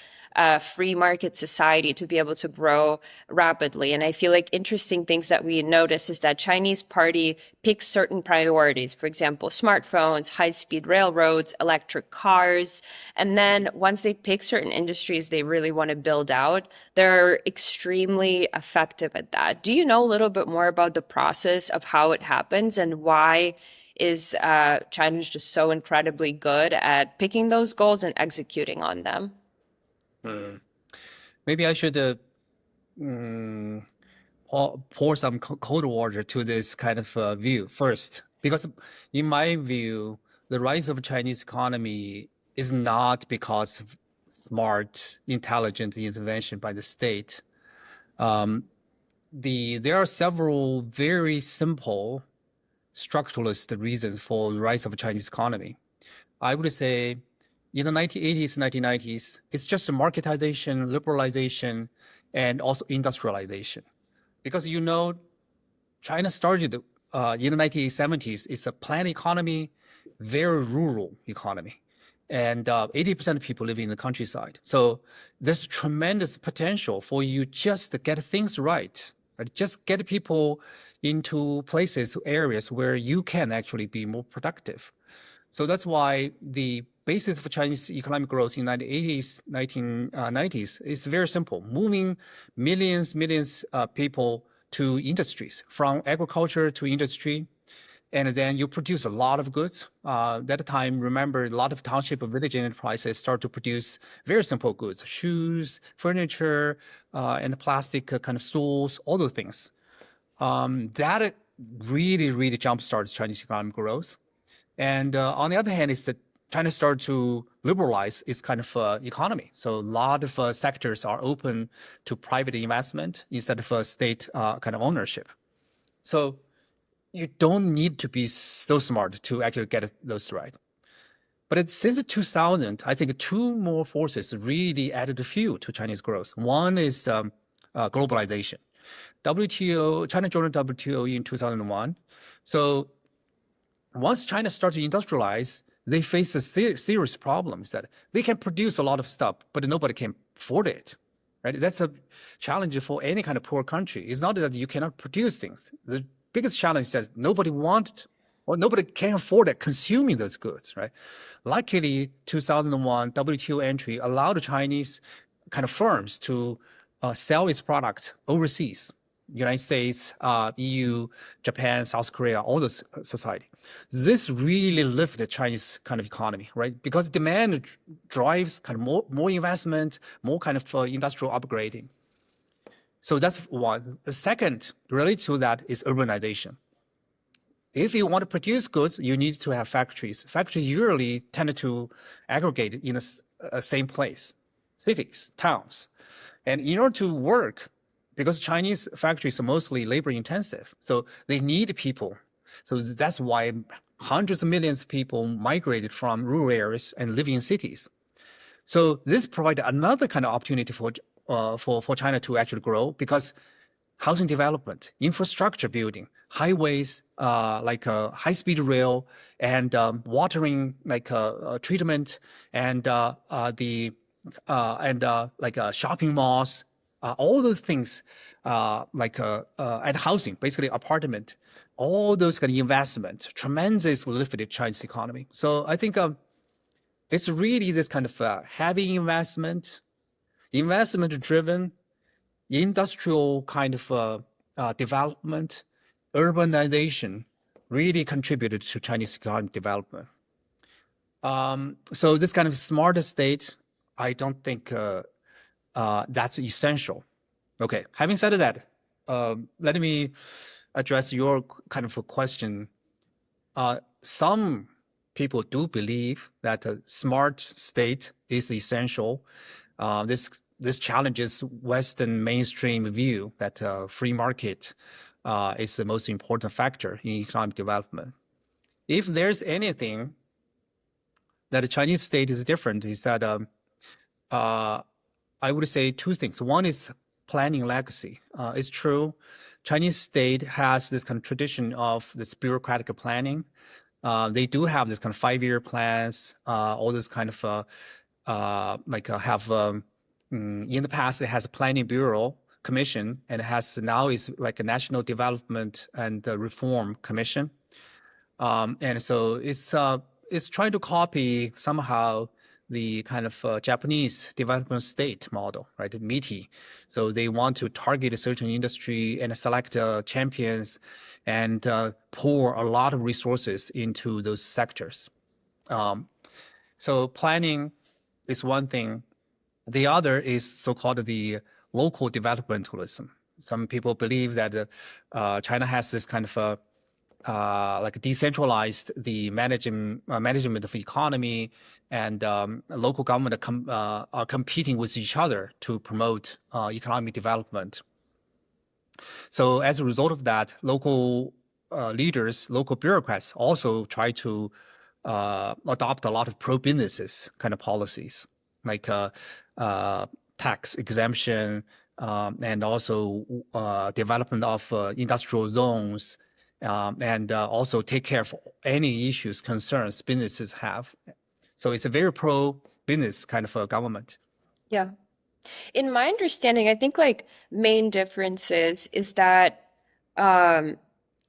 free market society to be able to grow rapidly. And I feel like interesting things that we notice is that Chinese party picks certain priorities, for example, smartphones, high-speed railroads, electric cars. And then once they pick certain industries they really want to build out, they're extremely effective at that. Do you know a little bit more about the process of how it happens and why is China's just so incredibly good at picking those goals and executing on them? Mm. Maybe I should mm, pour some cold water to this kind of view first, because in my view, the rise of Chinese economy is not because of smart, intelligent intervention by the state. Um, there are several very simple structuralist reasons for the rise of Chinese economy. I would say in the 1980s, 1990s, it's just a marketization, liberalization, and also industrialization. Because China started in the 1970s. It's a planned economy, very rural economy, and 80% of people live in the countryside. So there's tremendous potential for you just to get things right, right? Just get people into places, areas where you can actually be more productive. So that's why the basis for Chinese economic growth in the 1980s, 1990s is very simple: moving millions people to industries, from agriculture to industry, and then you produce a lot of goods. That time, remember, a lot of township and village enterprises start to produce very simple goods: shoes, furniture, and plastic kind of stools, all those things. That really jump starts Chinese economic growth. And on the other hand, is that China started to liberalize its kind of economy. So a lot of sectors are open to private investment instead of state kind of ownership. So you don't need to be so smart to actually get those right. But since 2000, I think two more forces really added fuel to Chinese growth. One is globalization. WTO, China joined WTO in 2001. So once China started to industrialize, they face a serious problems that they can produce a lot of stuff, but nobody can afford it. Right? That's a challenge for any kind of poor country. It's not that you cannot produce things. The biggest challenge is that nobody wants or nobody can afford it consuming those goods. Right? Luckily, 2001 WTO entry allowed the Chinese kind of firms to sell its products overseas. United States, EU, Japan, South Korea, all those society. This really lifted the Chinese kind of economy, right? Because demand drives kind of more investment, more kind of industrial upgrading. So that's one. The second, related to that, is urbanization. If you want to produce goods, you need to have factories. Factories usually tend to aggregate in the same place, cities, towns. And in order to work, because Chinese factories are mostly labor intensive, so they need people. So that's why hundreds of millions of people migrated from rural areas and live in cities. So this provided another kind of opportunity for China to actually grow, because housing development, infrastructure building, highways, like high-speed rail, and watering, like treatment, and shopping malls, all those things, and housing, basically apartment, all those kind of investment, tremendously lifted China's economy. So I think it's really this kind of heavy investment, investment-driven, industrial kind of development, urbanization, really contributed to Chinese economic development. So this kind of smarter state, I don't think that's essential. Okay, having said that, let me address your kind of a question. Some people do believe that a smart state is essential. This challenges Western mainstream view that free market is the most important factor in economic development. If there's anything that the Chinese state is different, is that I would say two things. One is planning legacy. It's true, Chinese state has this kind of tradition of this bureaucratic planning. They do have this kind of 5-year plans, all this kind of in the past, it has a planning bureau commission, and it has now is like a national development and reform commission. And so it's trying to copy somehow the kind of Japanese development state model, right? MITI. So they want to target a certain industry and select champions and pour a lot of resources into those sectors. So planning is one thing. The other is so-called the local developmentalism. Some people believe that China has this kind of like decentralized the management of economy, and local government are competing with each other to promote economic development. So as a result of that, local leaders, local bureaucrats also try to adopt a lot of pro-businesses kind of policies, like tax exemption, and also development of industrial zones, and also take care of any issues, concerns businesses have. So it's a very pro-business kind of a government. Yeah. In my understanding, I think like main differences is that um,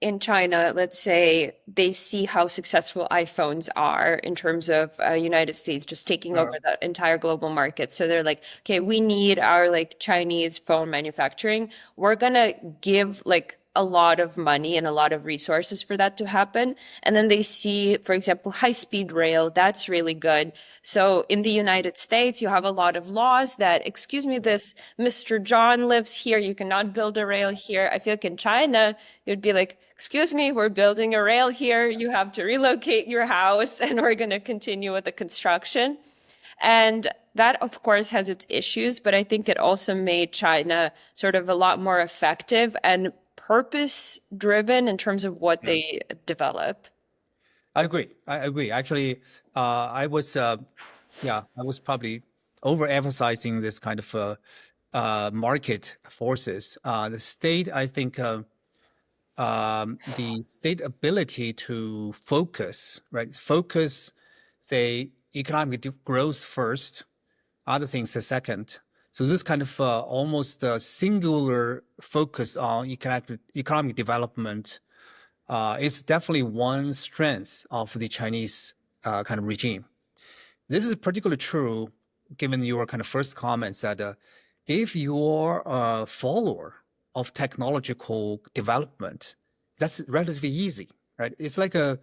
in China, let's say they see how successful iPhones are in terms of United States just taking over the entire global market. So they're like, okay, we need our like Chinese phone manufacturing. We're gonna give like a lot of money and a lot of resources for that to happen. And then they see, for example, high-speed rail, that's really good. So in the United States, you have a lot of laws that, excuse me, this Mr. John lives here. You cannot build a rail here. I feel like in China, you'd be like, excuse me, we're building a rail here. You have to relocate your house and we're going to continue with the construction. And that, of course, has its issues, but I think it also made China sort of a lot more effective and purpose driven in terms of what Yeah. they develop. I agree. I agree. Actually, I was probably overemphasizing this kind of market forces. The state, I think, the state ability to focus, right? Focus, say, economic growth first, other things a second. So this kind of almost singular focus on economic development is definitely one strength of the Chinese kind of regime. This is particularly true given your kind of first comments that if you're a follower of technological development, that's relatively easy, right? It's like uh,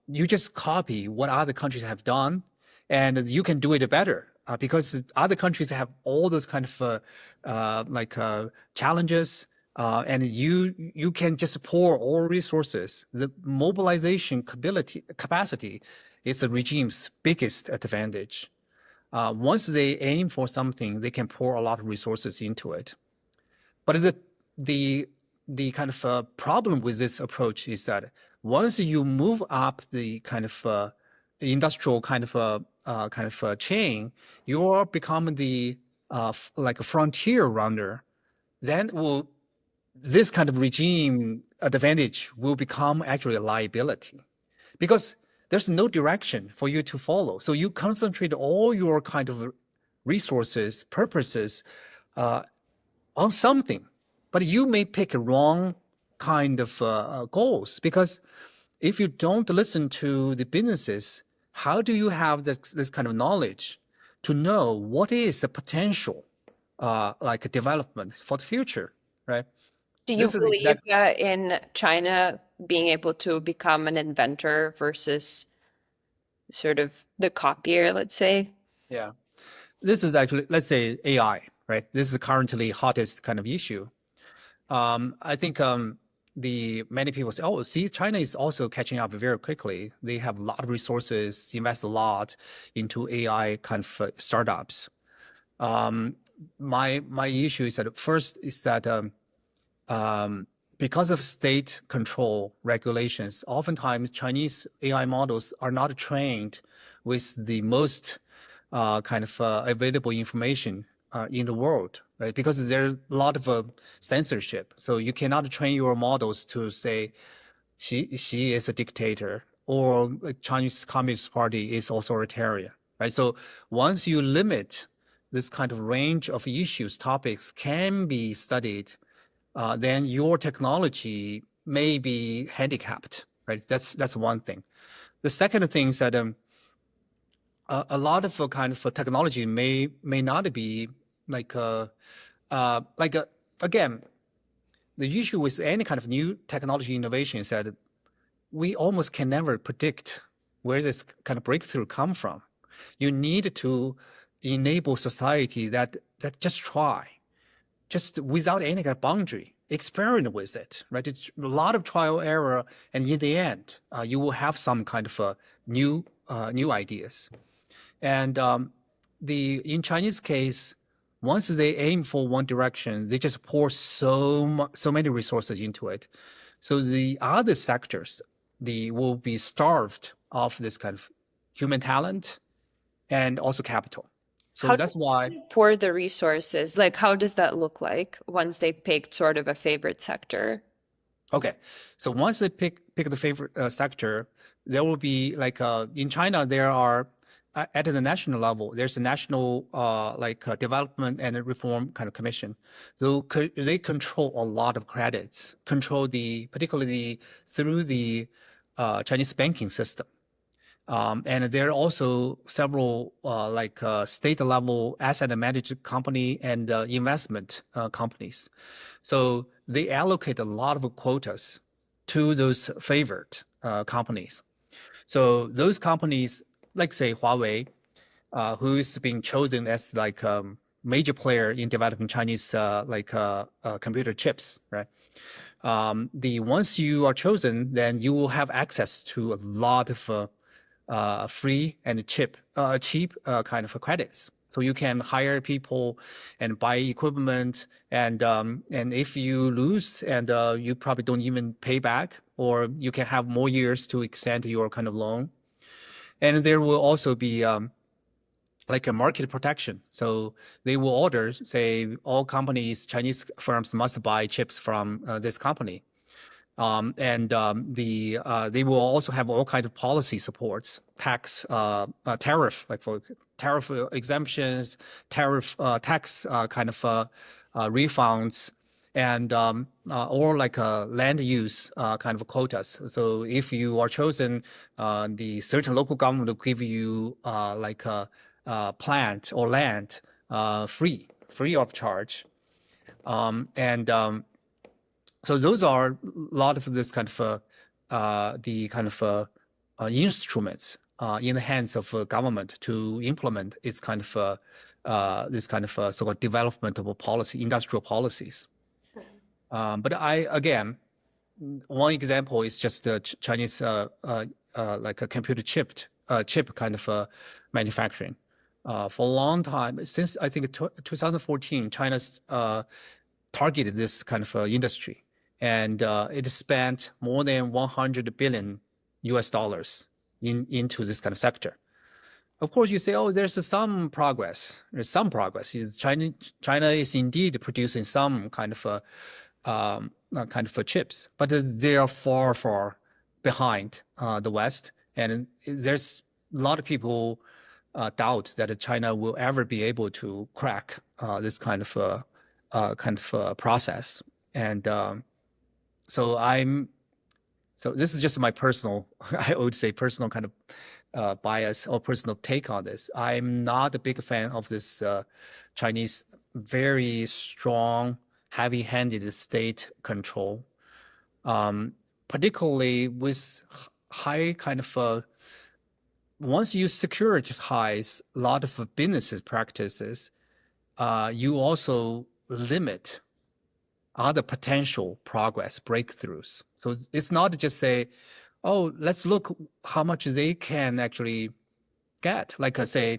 you just copy what other countries have done, and you can do it better because other countries have all those kind of challenges, and you can just pour all resources. The mobilization capacity is the regime's biggest advantage. Once they aim for something, they can pour a lot of resources into it. But the the kind of problem with this approach is that once you move up the kind of industrial kind of chain, you're becoming the like a frontier runner. Then will this kind of regime advantage will become actually a liability because there's no direction for you to follow. So you concentrate all your kind of resources, purposes uh, on something, but you may pick a wrong kind of goals because if you don't listen to the businesses, how do you have this kind of knowledge to know what is the potential like a development for the future, right? Do you This is believe exactly, in China being able to become an inventor versus sort of the copier, let's say? yeah. This is actually, let's say AI, right? This is currently hottest kind of issue. I think the many people say, oh, see, China is also catching up very quickly. They have a lot of resources, invest a lot into AI kind of startups. Um, my issue is that first is that because of state control regulations, oftentimes Chinese AI models are not trained with the most available information in the world, right? Because there's a lot of censorship. So you cannot train your models to say she is a dictator or the Chinese Communist Party is authoritarian, right? So once you limit this kind of range of issues, topics can be studied, then your technology may be handicapped, right? That's one thing. The second thing is that a lot of technology may not be like like again, the issue with any kind of new technology innovation is that we almost can never predict where this kind of breakthrough come from. You need to enable society that just try, just without any kind of boundary, experiment with it, right? It's a lot of trial error, and in the end, you will have some kind of new ideas. And in Chinese case, once they aim for one direction, they just pour so many resources into it. So the other sectors, they will be starved of this kind of human talent and also capital. So How that's does why. China pour the resources? Like, how does that look like once they picked sort of a favorite sector? Okay, so once they pick the favorite sector, there will be like in China there are at the national level there's a national development and reform kind of commission. So they control a lot of credits, control the particularly through the Chinese banking system. And there are also several state level asset management company and investment companies. So they allocate a lot of quotas to those favored companies. So those companies, like say Huawei, who is being chosen as major player in developing Chinese computer chips, right? The once you are chosen, then you will have access to a lot of free and cheap kind of credits. So you can hire people and buy equipment, and if you lose and you probably don't even pay back, or you can have more years to extend your kind of loan. And there will also be like a market protection. So they will order, say, all companies, Chinese firms must buy chips from this company. They will also have all kinds of policy supports, tax, tariff, like for tariff exemptions, tariff tax kind of refunds, and or like land use kind of quotas. So if you are chosen, the certain local government will give you like a plant or land free of charge. And So those are a lot of this kind of the kind of instruments in the hands of government to implement its kind of this kind of so-called developmental policy, industrial policies. But again, one example is just the Chinese like a computer chip kind of manufacturing. For a long time, since I think 2014, China's targeted this kind of industry, and it spent more than 100 billion US dollars into this kind of sector. Of course, you say, oh, there's some progress. There's some progress. China is indeed producing some kind of chips, but they are far behind the West, and there's a lot of people doubt that China will ever be able to crack this kind of process. And so I'm so this is just my personal, I would say, personal kind of bias or personal take on this. I'm not a big fan of this Chinese very strong, heavy-handed state control, particularly with high kind of once you securitize a lot of business practices, you also limit other potential progress breakthroughs. So it's not just say, oh, let's look how much they can actually get, like say,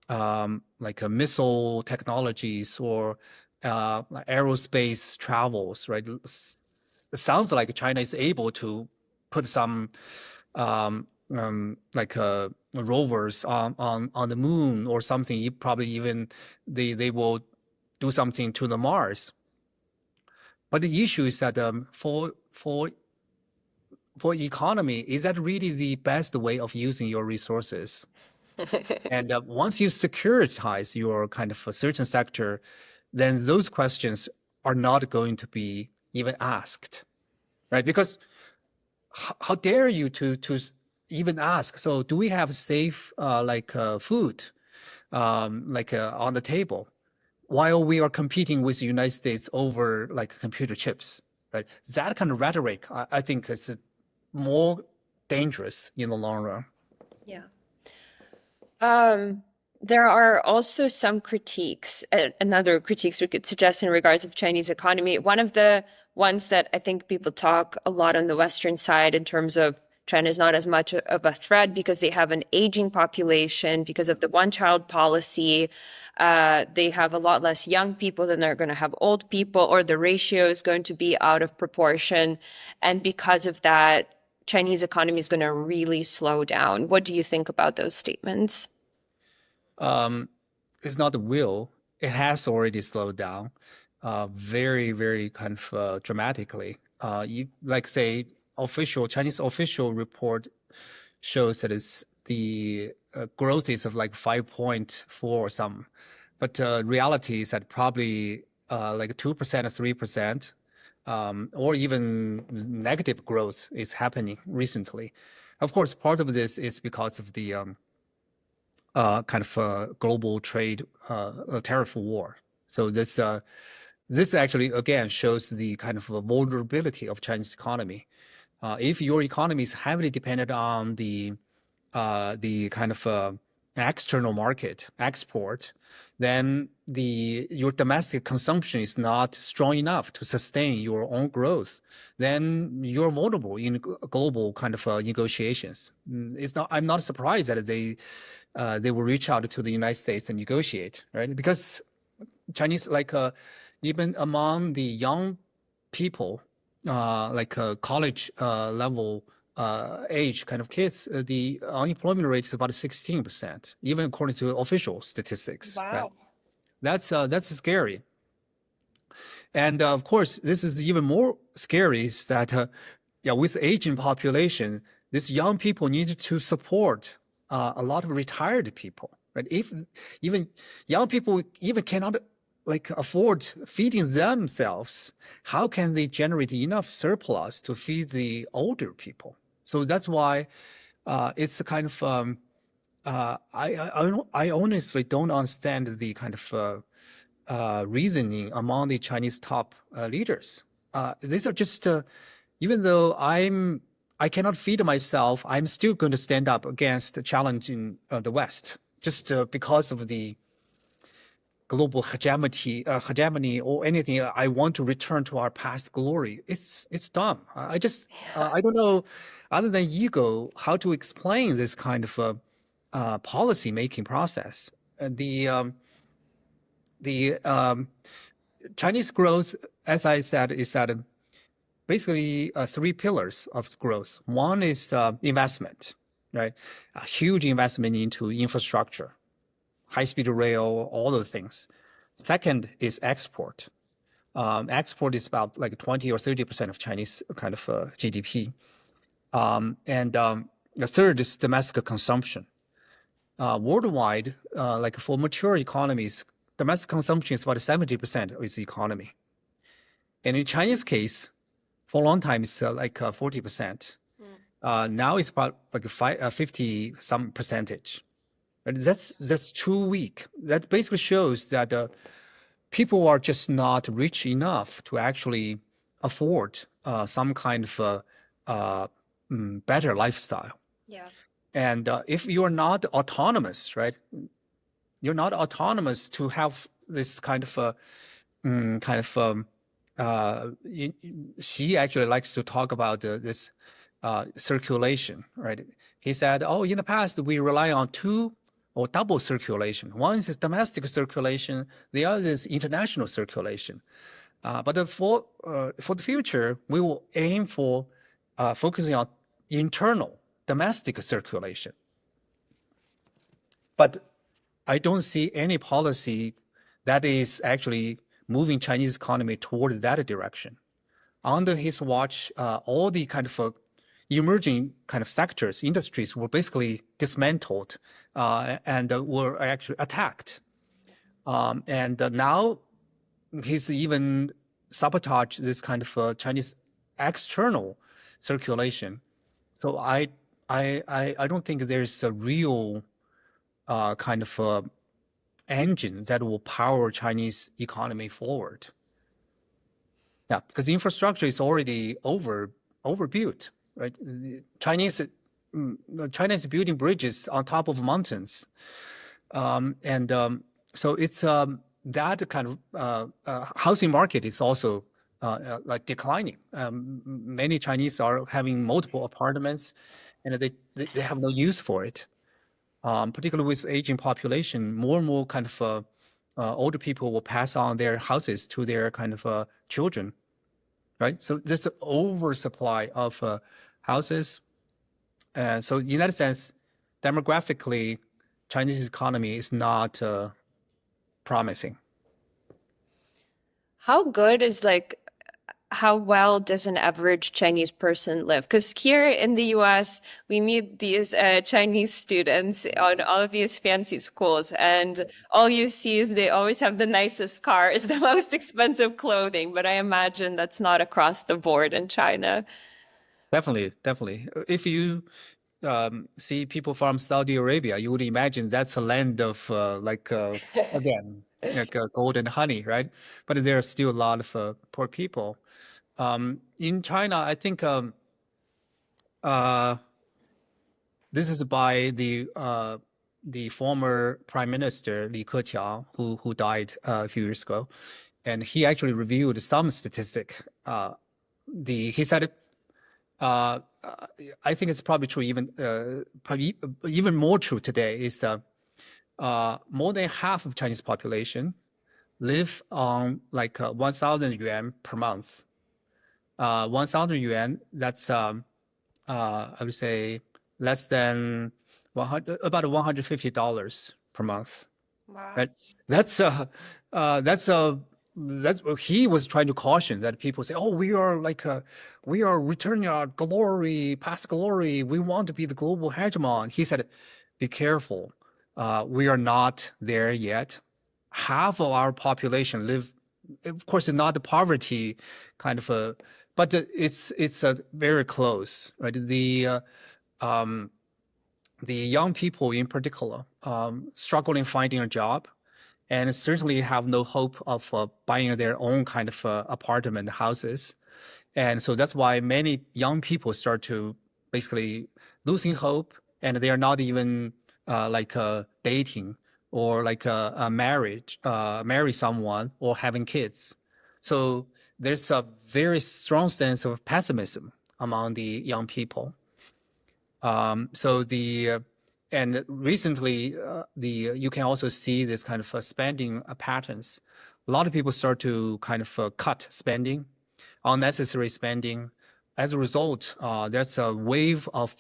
like a missile technologies or aerospace travels, right? It sounds like China is able to put some rovers on the moon or something. Probably even they will do something to the Mars. But the issue is that for economy, is that really the best way of using your resources? And once you securitize your kind of a certain sector, then those questions are not going to be even asked, right? Because how dare you to even ask? So do we have safe food on the table while we are competing with the United States over like computer chips, right? That kind of rhetoric, I think, is more dangerous in the long run. Yeah. There are also some critiques, another critiques we could suggest in regards of Chinese economy. One of the ones that I think people talk a lot on the Western side in terms of China is not as much of a threat because they have an aging population, because of the one-child policy. They have a lot less young people than they're going to have old people, or the ratio is going to be out of proportion. And because of that, Chinese economy is going to really slow down. What do you think about those statements? it's not the will. It has already slowed down, very, very kind of dramatically. You like say Chinese official report shows that it's the growth is of like 5.4 or some, but reality is that probably like 2% or 3%, or even negative growth is happening recently. Of course, part of this is because of the kind of global trade tariff war. So this actually again shows the kind of vulnerability of Chinese economy. If your economy is heavily dependent on the kind of external market, export, then your domestic consumption is not strong enough to sustain your own growth. Then you're vulnerable in global kind of negotiations. It's not. I'm not surprised that they will reach out to the United States and negotiate, right? Because Chinese, like even among the young people, like college level age kind of kids, the unemployment rate is about 16%, even according to official statistics. Right? Wow. That's scary. And of course, this is even more scary is that yeah, with aging population, these young people need to support a lot of retired people. Right? If even young people even cannot like afford feeding themselves, how can they generate enough surplus to feed the older people? So that's why it's a kind of I honestly don't understand the kind of reasoning among the Chinese top leaders. These are just even though I cannot feed myself, I'm still going to stand up against the challenge in the West just because of the global hegemony or anything. I want to return to our past glory. It's dumb. I just I don't know, other than ego, how to explain this kind of policy making process. The Chinese growth, as I said, is that basically three pillars of growth. One is investment, right? A huge investment into infrastructure, high-speed rail, all those things. Second is export. Export is about like 20 or 30% of Chinese kind of GDP. And the third is domestic consumption. Worldwide, like for mature economies, domestic consumption is about 70% of its economy. And in Chinese case, for a long time, it's like 40%. Now it's about like 50 some percentage. And that's too weak. That basically shows that people are just not rich enough to actually afford some kind of better lifestyle. Yeah. And if you're not autonomous, right? You're not autonomous to have this kind of kind of she actually likes to talk about this circulation, right? He said, oh, in the past, we rely on two or double circulation. One is domestic circulation, the other is international circulation. But for the future, we will aim for focusing on internal domestic circulation. But I don't see any policy that is actually moving Chinese economy toward that direction. Under his watch, all the kind of emerging kind of sectors, industries were basically dismantled and were actually attacked. And now he's even sabotaged this kind of Chinese external circulation. So I don't think there's a real kind of engine that will power Chinese economy forward. Yeah, because the infrastructure is already overbuilt, right? China is building bridges on top of mountains, so it's that kind of housing market is also like declining. Many Chinese are having multiple apartments, and they have no use for it. Particularly with aging population, more and more kind of older people will pass on their houses to their kind of children, right? So there's an oversupply of houses. So in that sense, demographically, Chinese economy is not promising. How good is like how well does an average Chinese person live? Because here in the US, we meet these Chinese students on all of these fancy schools, and all you see is they always have the nicest cars, the most expensive clothing. But I imagine that's not across the board in China. Definitely, definitely. If you see people from Saudi Arabia, you would imagine that's a land of again, like gold and honey, right? But there are still a lot of poor people. In China, I think uh, this is by the former Prime Minister Li Keqiang, who died a few years ago, and he actually reviewed some statistic. He said uh, uh, I think it's probably true, probably even more true today, is more than half of Chinese population live on like 1,000 yuan per month. 1,000 yuan, that's I would say less than 100, about $150 per month. Wow. Right? That's that's that's what he was trying to caution, that people say, "Oh, we are returning our glory, past glory. We want to be the global hegemon." He said, "Be careful. We are not there yet. Half of our population live, of course, not the poverty kind of a, but it's very close, right? Um, the young people in particular struggling finding a job and certainly have no hope of buying their own kind of apartment houses. And so that's why many young people start to basically losing hope, and they are not even dating or a marriage, marry someone or having kids. So there's a very strong sense of pessimism among the young people. So and recently, you can also see this kind of spending patterns. A lot of people start to kind of cut spending, unnecessary spending. As a result, there's a wave of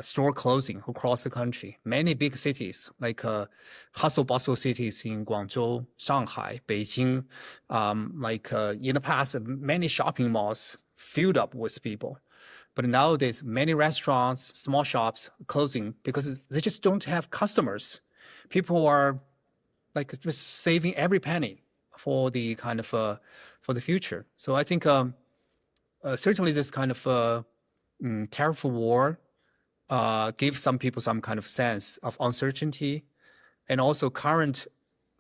store closing across the country. Many big cities, like hustle bustle cities in Guangzhou, Shanghai, Beijing, in the past, many shopping malls filled up with people. But nowadays, many restaurants, small shops closing because they just don't have customers. People are like just saving every penny for the kind of for the future. So I think certainly this kind of tariff war gives some people some kind of sense of uncertainty, and also current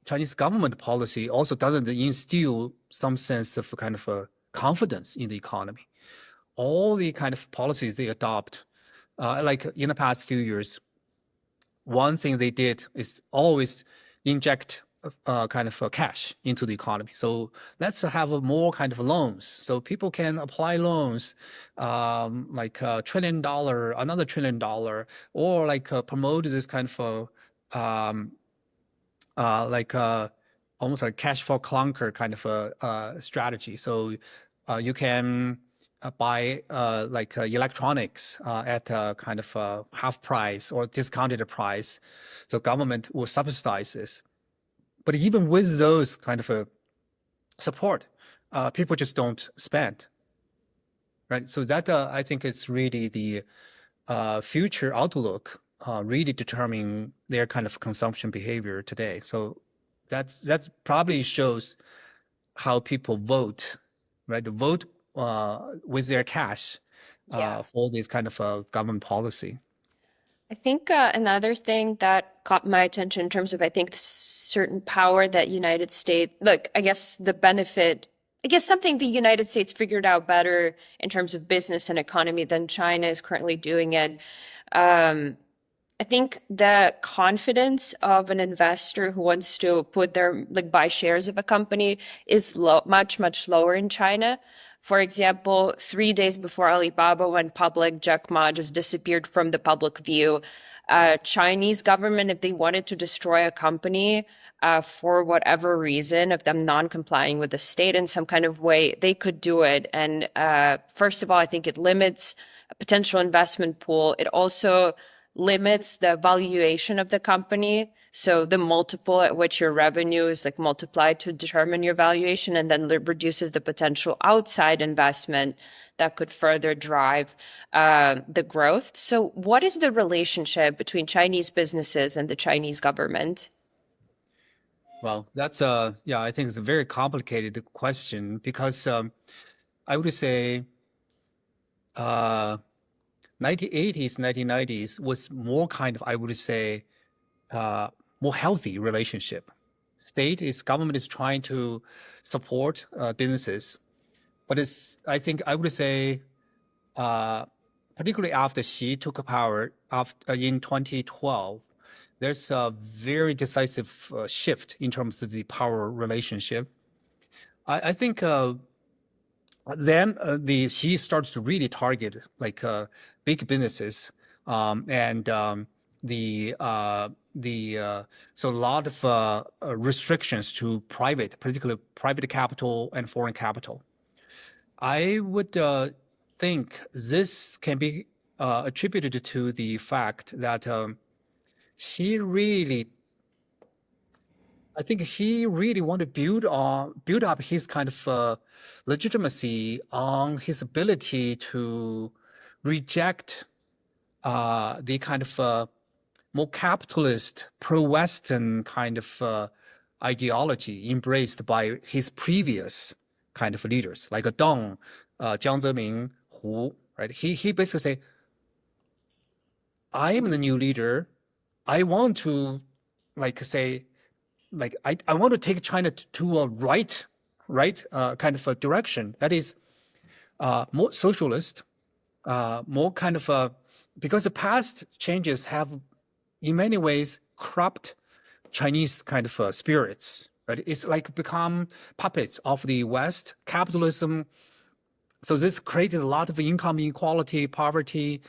Chinese government policy also doesn't instill some sense of kind of confidence in the economy. All the kind of policies they adopt, like in the past few years, one thing they did is always inject kind of cash into the economy. So let's have a more kind of loans, so people can apply loans, like $1 trillion, another $1 trillion, or promote this kind of like almost like cash for clunker kind of a strategy. So you can buy electronics at kind of half price or discounted price. So government will subsidize this. But even with those kind of support, people just don't spend, right? So that I think is really the future outlook, really determining their kind of consumption behavior today. So that probably shows how people vote, right? Vote with their cash Yeah. for this kind of government policy. I think another thing that caught my attention in terms of, I think, certain power that United States, look, I guess the benefit, I guess something the United States figured out better in terms of business and economy than China is currently doing it. Um, I think the confidence of an investor who wants to put their, like, buy shares of a company is low, much, much lower in China. For example, 3 days before Alibaba went public, Jack Ma just disappeared from the public view. Chinese government, if they wanted to destroy a company, for whatever reason, of them non-complying with the state in some kind of way, they could do it. And first of all, I think it limits a potential investment pool. It also limits the valuation of the company. So the multiple at which your revenue is like multiplied to determine your valuation, and then reduces the potential outside investment that could further drive the growth. So what is the relationship between Chinese businesses and the Chinese government? Well, that's yeah, I think it's a very complicated question because I would say uh 1980s, 1990s was more kind of, I would say, uh more healthy relationship. Government is trying to support businesses, but I think I would say, uh, particularly after Xi took power in 2012, there's a very decisive shift in terms of the power relationship. I think then Xi starts to really target like big businesses, and so a lot of restrictions to particularly private capital and foreign capital. I would think this can be attributed to the fact that he really, I think he really wanted to build up his kind of legitimacy on his ability to reject the kind of more capitalist, pro-Western kind of ideology embraced by his previous kind of leaders, like Deng, Jiang Zemin, Hu, right? He basically say, I am the new leader. I want to, like, say, like, I want to take China to a right kind of a direction that is more socialist, more kind of because the past changes have in many ways corrupt Chinese kind of spirits, right? It's like become puppets of the West, capitalism. So this created a lot of income inequality, poverty,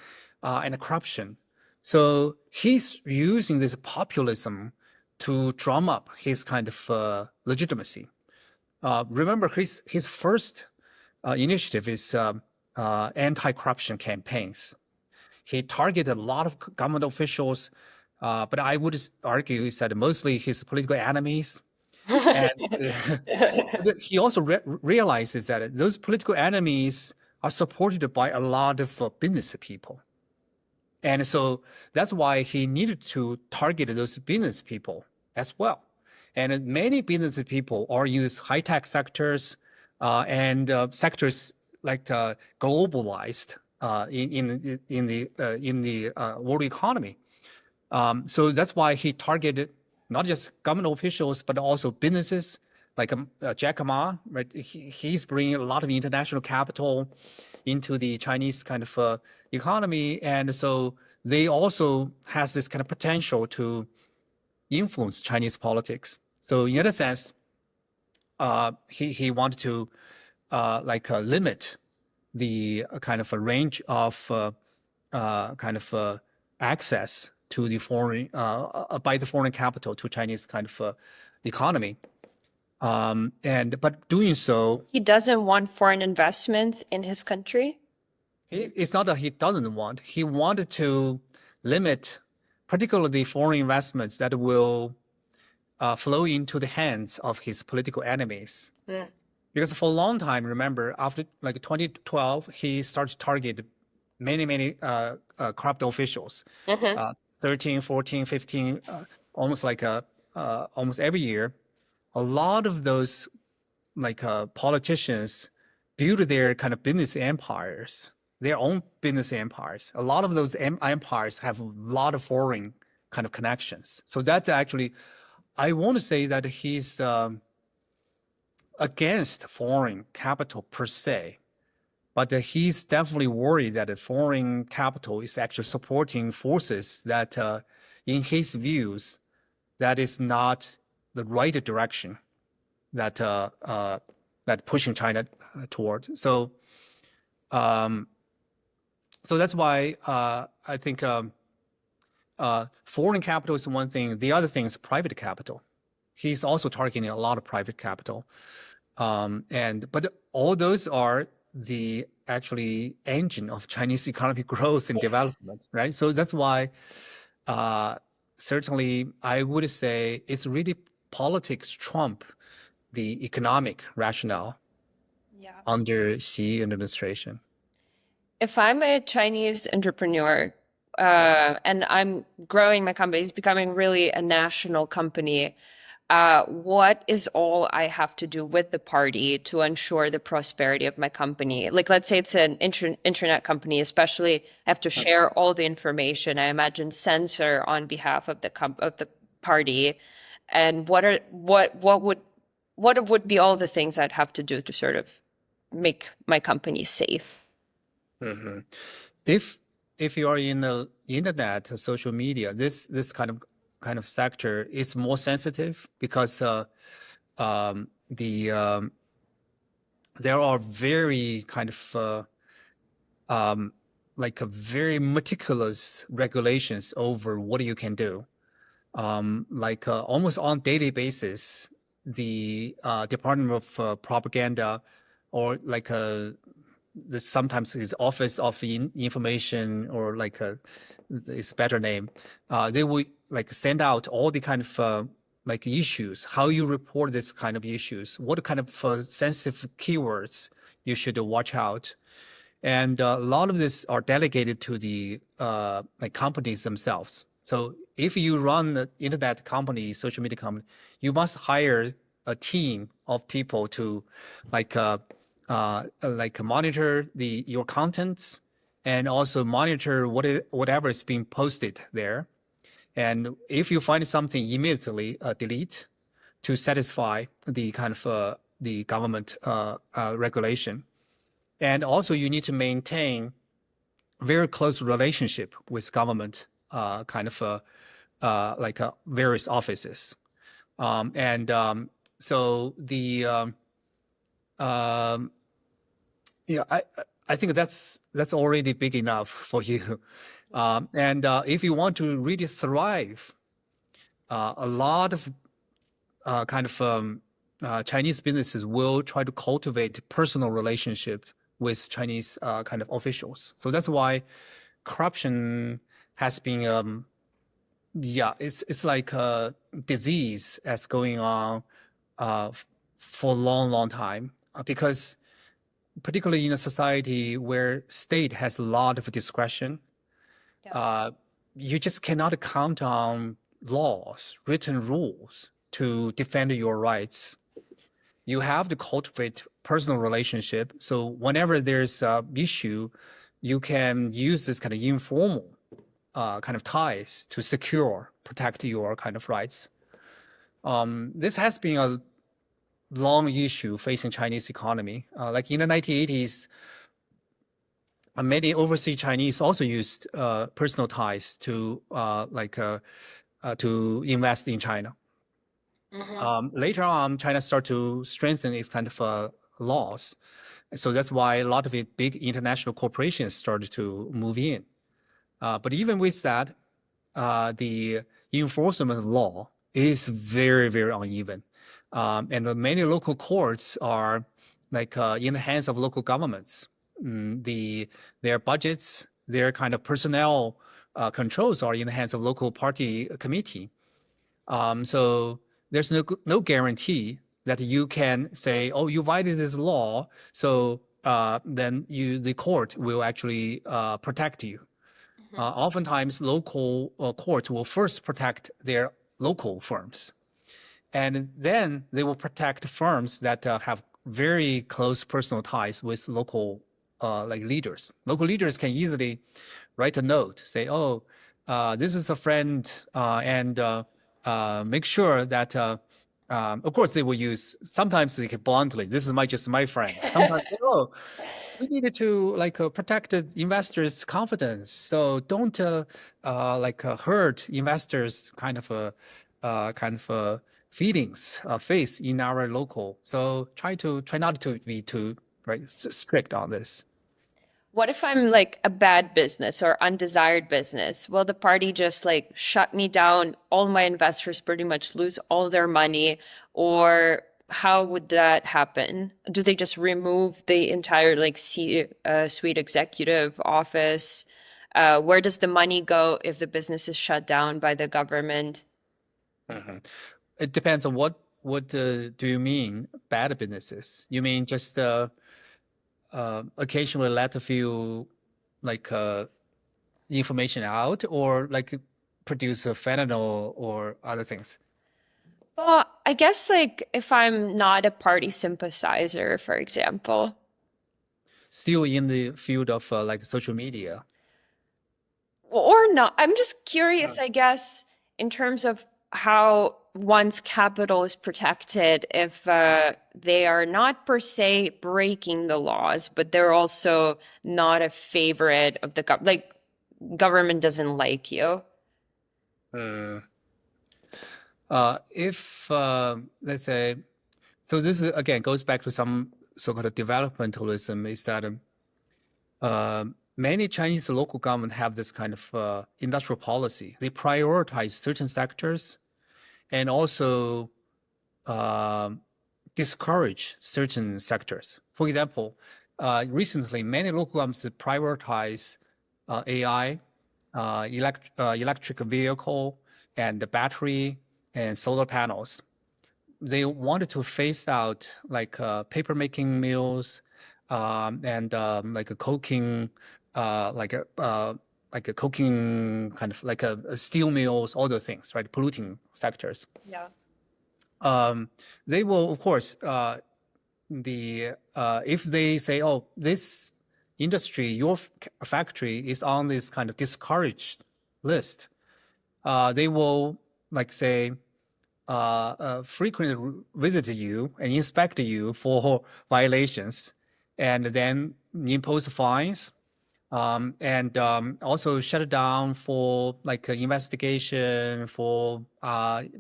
and corruption. So he's using this populism to drum up his kind of legitimacy. Remember, his first initiative is anti-corruption campaigns. He targeted a lot of government officials, but I would argue is that mostly his political enemies. And he also realizes that those political enemies are supported by a lot of business people. And so that's why he needed to target those business people as well. And many business people are in these high-tech sectors and sectors like globalized in the world economy. So that's why he targeted not just government officials, but also businesses like Jack Ma, right? He's bringing a lot of international capital into the Chinese kind of economy. And so they also has this kind of potential to influence Chinese politics. So in a sense, he wanted to limit the kind of a range of access to the foreign by the foreign capital to Chinese kind of economy. But doing so, He doesn't want foreign investment in his country. it's not that he doesn't want. He wanted to limit, particularly foreign investments that will flow into the hands of his political enemies. Mm. Because for a long time, remember, after like 2012, he started to target many corrupt officials, Mhm. 13, 14, 15, almost like almost every year. A lot of those like politicians build their kind of business empires, their own business empires. A lot of those empires have a lot of foreign kind of connections. So that actually, I want to say that he's against foreign capital per se, but he's definitely worried that the foreign capital is actually supporting forces that, in his views, that is not the right direction that that pushing China toward. So that's why I think foreign capital is one thing. The other thing is private capital. He's also targeting a lot of private capital. But all those are the actually engine of Chinese economic growth and development, right? So that's why uh, certainly I would say it's really politics trump the economic rationale Yeah. under Xi administration. If I'm a Chinese entrepreneur, and I'm growing my company, it's becoming really a national company, what is all I have to do with the party to ensure the prosperity of my company? Like, let's say it's an internet company, especially I have to share all the information. I imagine censor on behalf of the party. And what would be all the things I'd have to do to sort of make my company safe? Mhm. If if you are in the internet or social media, this kind of sector is more sensitive because the there are very kind of like a very meticulous regulations over what you can do. Like almost on daily basis, the Department of Propaganda or like sometimes it's Office of Information or like it's better name, they will like send out all the kind of like issues, how you report this kind of issues, what kind of sensitive keywords you should watch out. And a lot of this are delegated to the like companies themselves. So if you run the internet company, social media company, you must hire a team of people to like like monitor the your contents and also monitor whatever is being posted there. And if you find something, immediately delete to satisfy the kind of the government regulation. And also you need to maintain very close relationship with government kind of like various offices. And so the um, yeah, I think that's already big enough for you. And if you want to really thrive, a lot of kind of Chinese businesses will try to cultivate personal relationship with Chinese kind of officials. So that's why corruption has been, yeah, it's like a disease that's going on for a long, long time because particularly in a society where state has a lot of discretion, Yes. uh, you just cannot count on laws, written rules to defend your rights. You have to cultivate personal relationship. So whenever there's a issue, you can use this kind of informal kind of ties to secure, protect your kind of rights. This has been a long issue facing Chinese economy. Like in the 1980s, many overseas Chinese also used personal ties to to invest in China. Hmm. Later on, China started to strengthen its kind of laws. So that's why a lot of it, big international corporations started to move in. But even with that, the enforcement of law is very, very uneven. And the many local courts are like in the hands of local governments. Their budgets, their kind of personnel controls are in the hands of local party committee. So there's no guarantee that you can say, oh, you violated this law, so then the court will actually protect you. Oftentimes, local courts will first protect their local firms, and then they will protect firms that have very close personal ties with local like leaders. Local leaders can easily write a note, say, "Oh, this is a friend," and make sure that. Of course, they will use. Sometimes they can bluntly, "This is just my friend." Sometimes, oh, we needed to like protect the investors' confidence. So don't like hurt investors' kind of feelings, faith in our local. So try not to be too right strict on this. What if I'm like a bad business or undesired business? Will the party just like shut me down? All my investors pretty much lose all their money, or how would that happen? Do they just remove the entire like suite executive office? Where does the money go if the business is shut down by the government? Mhm. It depends on what do you mean bad businesses? You mean just occasionally let a few like information out, or like produce a fentanyl or other things? Well, I guess like if I'm not a party sympathizer, for example, Still in the field of like social media. or not. I'm just curious, I guess, in terms of how one's capital is protected if they are not per se breaking the laws, but they're also not a favorite of the government. Like, government doesn't like you. Uh, if let's say, so this is again goes back to some so-called developmentalism, is that many Chinese local government have this kind of industrial policy. They prioritize certain sectors and also um discourage certain sectors. For example, recently many local governments prioritize AI, electric vehicle, and the battery and solar panels. They wanted to phase out like paper making mills, and like a coking, like a coking kind of like a steel mills, all the things, right? Polluting sectors. Yeah. Um, they will, of course, if they say, oh, this industry, your factory is on this kind of discouraged list, they will like say frequently visit you and inspect you for violations, and then impose fines, and also shut it down for like investigation for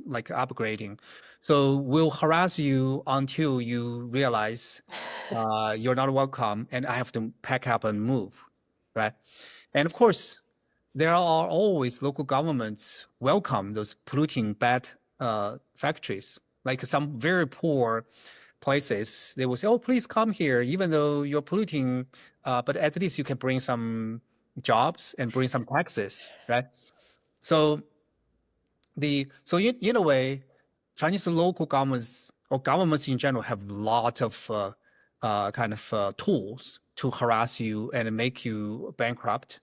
like upgrading. So we'll harass you until you realize you're not welcome, and I have to pack up and move, right? And of course, there are always local governments welcome those polluting bad factories. Like some very poor places, they will say, "Oh, please come here, even though you're polluting, but at least you can bring some jobs and bring some taxes, right?" So in a way, Chinese local governments or governments in general have a lot of kind of tools to harass you and make you bankrupt.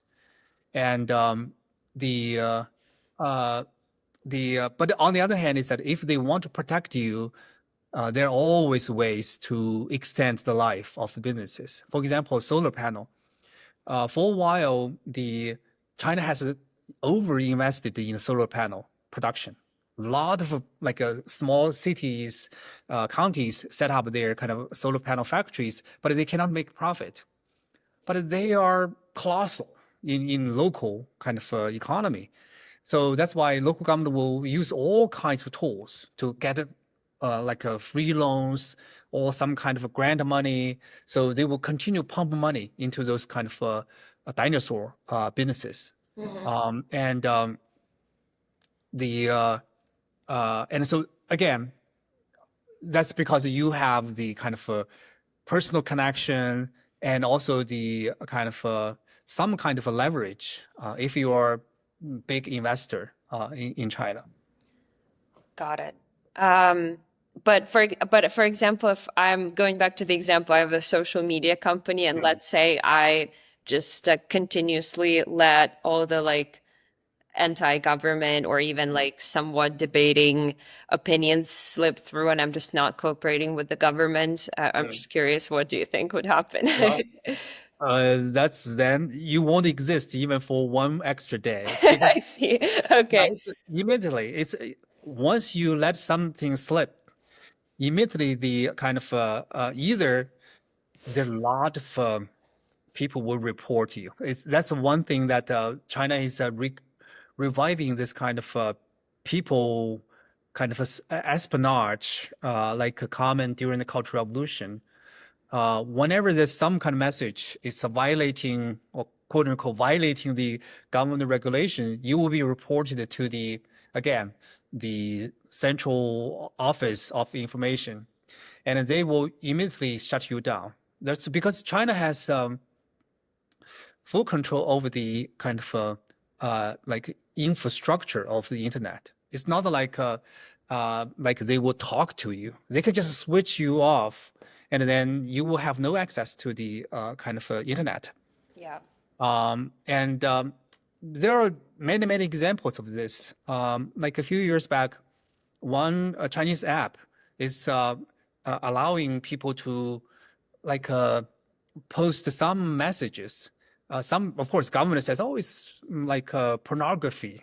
And the uh, uh, but on the other hand is that if they want to protect you, there are always ways to extend the life of the businesses. For example, solar panel. For a while, the China has over invested in solar panel production. A lot of like small cities, counties set up their kind of solar panel factories, but they cannot make profit. But they are colossal in local kind of economy. So that's why local government will use all kinds of tools to get like free loans or some kind of a grant money. So they will continue pump money into those kind of dinosaur businesses. Mhm. And the and so again, that's because you have the kind of personal connection and also the kind of some kind of a leverage if you are big investor in China. Got it. But for example, if I'm going back to the example, I have a social media company, and let's say I just continuously let all the like anti-government or even like somewhat debating opinions slip through, and I'm just not cooperating with the government. I'm Mm. just curious, what do you think would happen? Well, that's then you won't exist even for one extra day because I see. Okay. it's immediately it's once you let something slip, immediately the kind of either the lot of people will report you. That's one thing that China is reviving this kind of people kind of espionage, like a comment during the Cultural Revolution. Whenever there's some kind of message is violating or quote unquote violating the government regulation, you will be reported to again, the Central Office of Information. and they will immediately shut you down. That's because China has full control over the kind of like infrastructure of the internet. It's not like they will talk to you. They can just switch you off, and then you will have no access to the kind of internet. Yeah. And there are many, many examples of this. Like a few years back, one Chinese app is allowing people to like post some messages. Some, of course, government says, "Oh, it's like pornography.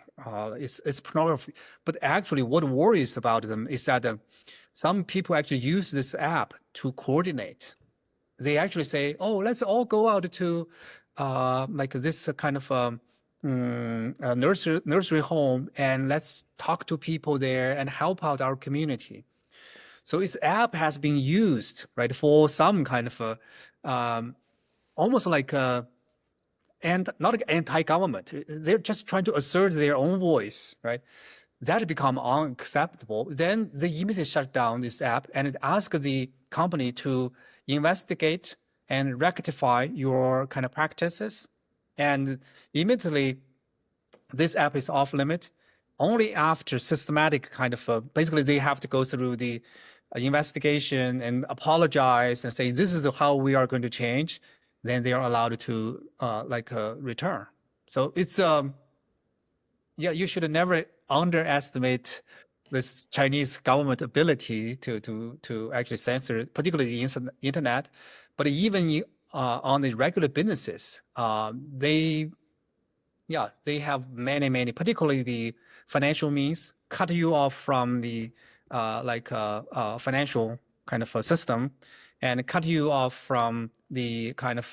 It's pornography." But actually, what worries about them is that some people actually use this app to coordinate. They actually say, "Oh, let's all go out to like this kind of nursery home, and let's talk to people there and help out our community." So this app has been used, right, for some kind of almost like and not like anti-government. They're just trying to assert their own voice, right? That become unacceptable. Then they immediately shut down this app and it asks the company to investigate and rectify your kind of practices. And immediately this app is off limit only after systematic kind of basically they have to go through the investigation and apologize and say this is how we are going to change. Then they are allowed to return. So it's yeah, you should never underestimate this Chinese government ability to actually censor, particularly the internet. But even on the regular businesses, they have many, particularly the financial means, cut you off from the financial kind of a system, and cut you off from the kind of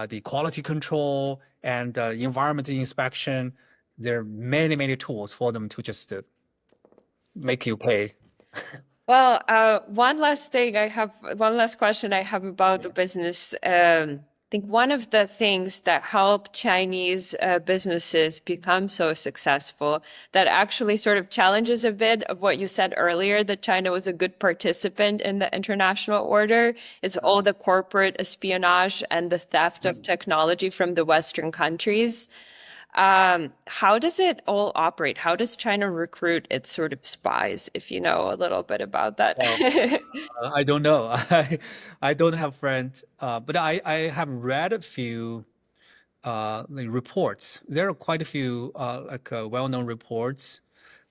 the quality control and environmental inspection. There are many tools for them to just make you pay. Well, one last thing I have, one last question I have about the business. I think one of the things that help Chinese businesses become so successful that actually sort of challenges a bit of what you said earlier, that China was a good participant in the international order, is all the corporate espionage and the theft of technology from the Western countries. How does it all operate? How does China recruit its sort of spies, if you know a little bit about that? Well, I don't know. I don't have friends, but I have read a few like reports. There are quite a few well-known reports.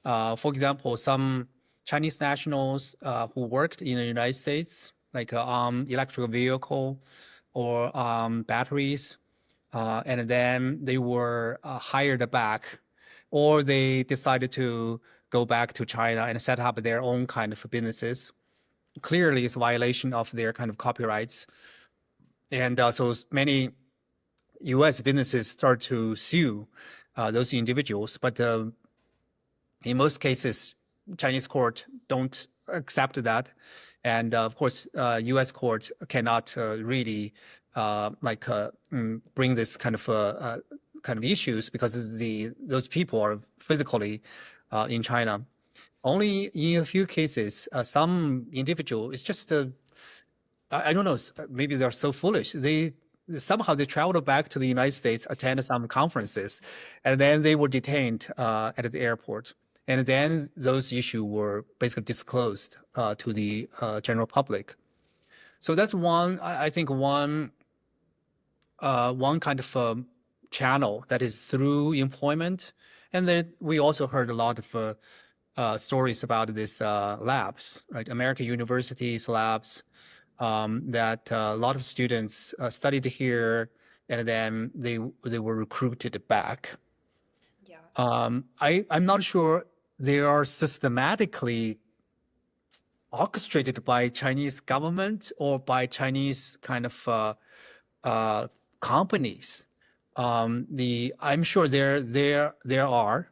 For example, some Chinese nationals who worked in the United States, like on electrical vehicle or batteries, and then they were hired back, or they decided to go back to China and set up their own kind of businesses. Clearly, it's a violation of their kind of copyrights, and so many U.S. businesses start to sue those individuals, but in most cases, Chinese court don't accept that, and of course, U.S. court cannot really bring this kind of issues because those people are physically in China. Only in a few cases, some individual is just I don't know, maybe they're so foolish. Somehow they traveled back to the United States, attended some conferences, and then they were detained at the airport. And then those issues were basically disclosed to the general public. So that's one, I think one kind of channel that is through employment. And then we also heard a lot of stories about these labs, right? American universities labs that a lot of students studied here, and then they were recruited back. Yeah. I'm not sure they are systematically orchestrated by Chinese government or by Chinese kind of companies. I'm sure there are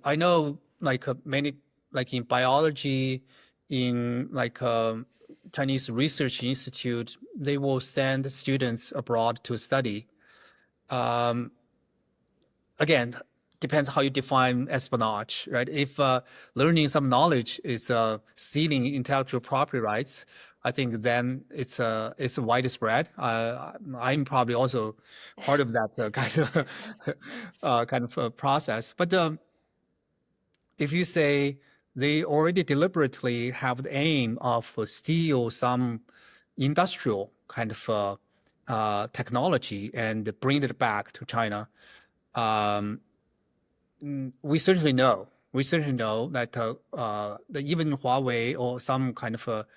I know many in biology, in Chinese Research Institute, they will send students abroad to study. Again, depends how you define espionage, right? If learning some knowledge is stealing intellectual property rights, I think then it's widespread. I'm probably also part of that kind of process. But if you say they already deliberately have the aim of steal some industrial kind of technology and bring it back to China, um, we certainly know. We certainly know that even Huawei or some kind of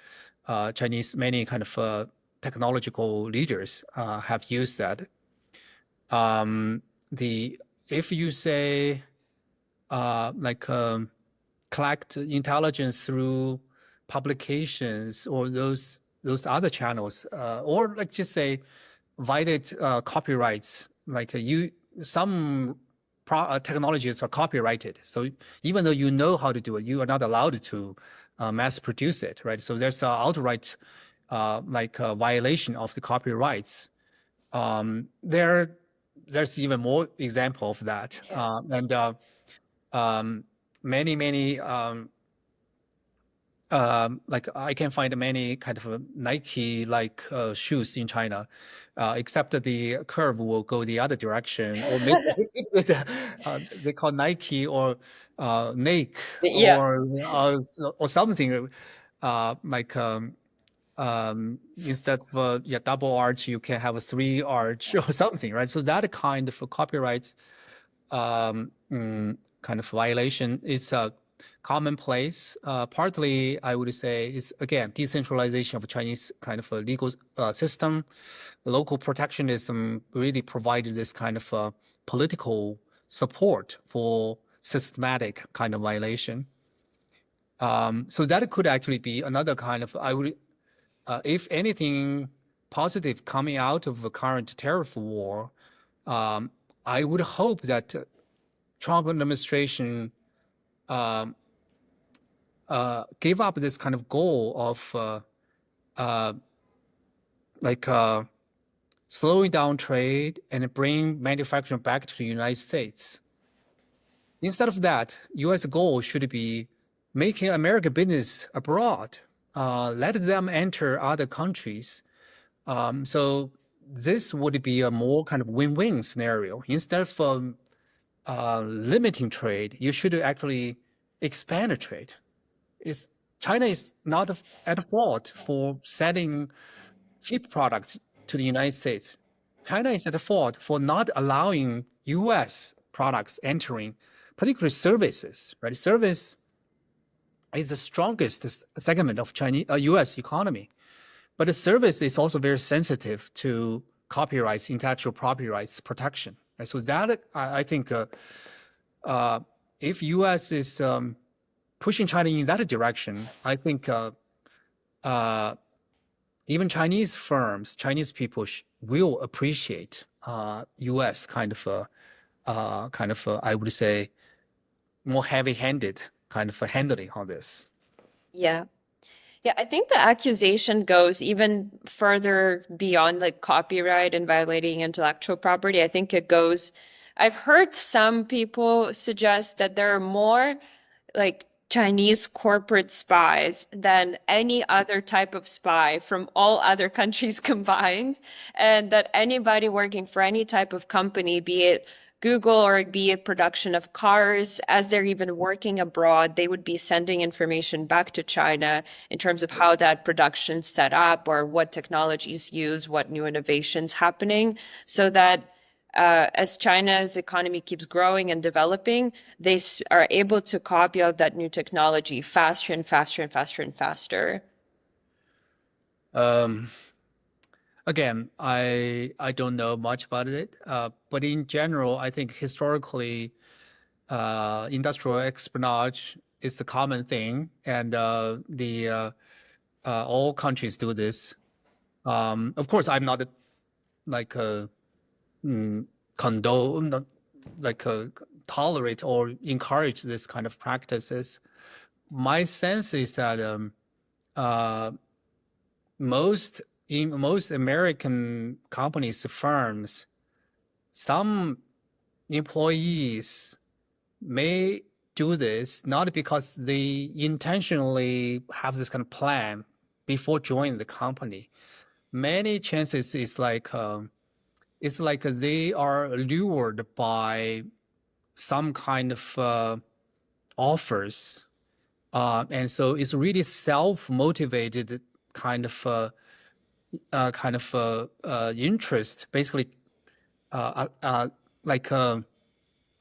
Chinese, many kind of technological leaders have used that. The if you say like collect intelligence through publications or those other channels, or like just say violate copyrights, like some technologies are copyrighted. So even though you know how to do it, you are not allowed to mass produce it, right? So there's an outright violation of the copyrights. There's even more example of that, and many like I can find many kind of Nike like shoes in China, except that the curve will go the other direction, or maybe they call Nike or Nike Yeah. or something like instead of double arch, you can have a three arch or something, right? So that kind of copyright kind of violation is commonplace. Partly, I would say, is again decentralization of Chinese kind of a legal system. Local protectionism really provided this kind of political support for systematic kind of violation. So that could actually be another kind of, I would, if anything positive coming out of the current tariff war, I would hope that Trump administration gave up this kind of goal of slowing down trade and bring manufacturing back to the United States. Instead of that, U.S. goal should be making American business abroad, let them enter other countries. So this would be a more kind of win-win scenario. Instead of limiting trade, you should actually expand the trade. China is not at fault for selling cheap products to the United States. China is at fault for not allowing U.S. products entering, particularly services. Right, service is the strongest segment of Chinese U.S. economy, but the service is also very sensitive to copyrights, intellectual property rights protection. And so that I think if U.S. is pushing China in that direction, I think even Chinese firms, Chinese people will appreciate U.S. kind of I would say more heavy-handed kind of handling on this. Yeah. Yeah, I think the accusation goes even further beyond like copyright and violating intellectual property. I think it goes, I've heard some people suggest that there are more like Chinese corporate spies than any other type of spy from all other countries combined, and that anybody working for any type of company, be it Google or be it production of cars, as they're even working abroad, they would be sending information back to China in terms of how that production's set up or what technologies use, what new innovations happening, so that as China's economy keeps growing and developing, they are able to copy out that new technology faster and faster and faster and faster. Again, I don't know much about it, but in general, I think historically, industrial espionage is a common thing, and all countries do this. Of course, I'm not like condone, not like tolerate or encourage this kind of practices. My sense is that most American companies, firms, some employees may do this not because they intentionally have this kind of plan before joining the company. Many chances it's like they are lured by some kind of offers, and so it's really self-motivated kind of interest, basically, uh, uh, like.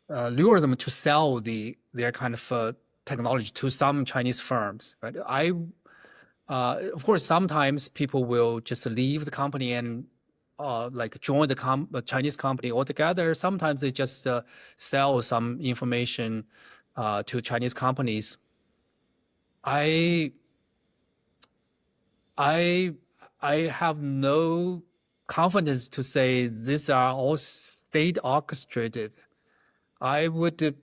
Lure them to sell their kind of technology to some Chinese firms, right? Of course, sometimes people will just leave the company and like join the Chinese company altogether. Sometimes they just sell some information to Chinese companies. I I I have no confidence to say these are all state orchestrated. I would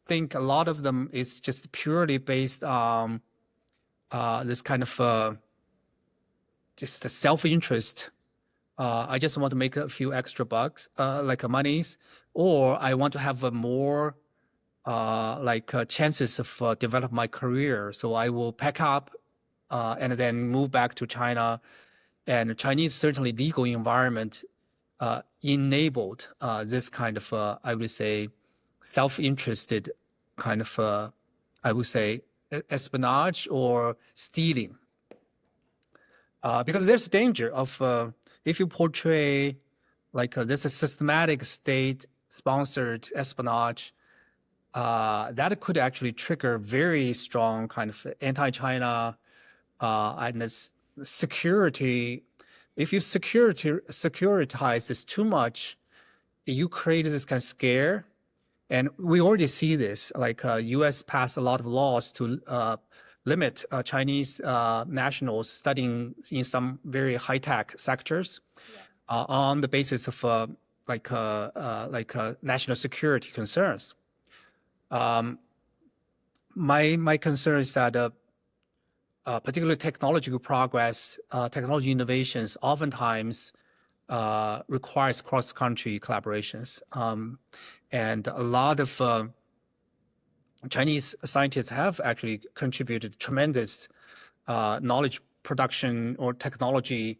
think a lot of them is just purely based on this kind of just the self-interest. I just want to make a few extra bucks, like monies, or I want to have a more chances of develop my career. So I will pack up and then move back to China. And Chinese certainly legal environment enabled this kind of, I would say, self-interested kind of, I would say, espionage or stealing. Because there's danger of if you portray like this is systematic state-sponsored espionage, that could actually trigger very strong kind of anti-China and this security. If you securitize this too much, you create this kind of scare. And we already see this, like U.S. passed a lot of laws to limit Chinese nationals studying in some very high-tech sectors on the basis of national security concerns. My concern is that particularly technological progress, technology innovations oftentimes requires cross-country collaborations. And a lot of Chinese scientists have actually contributed tremendous knowledge production or technology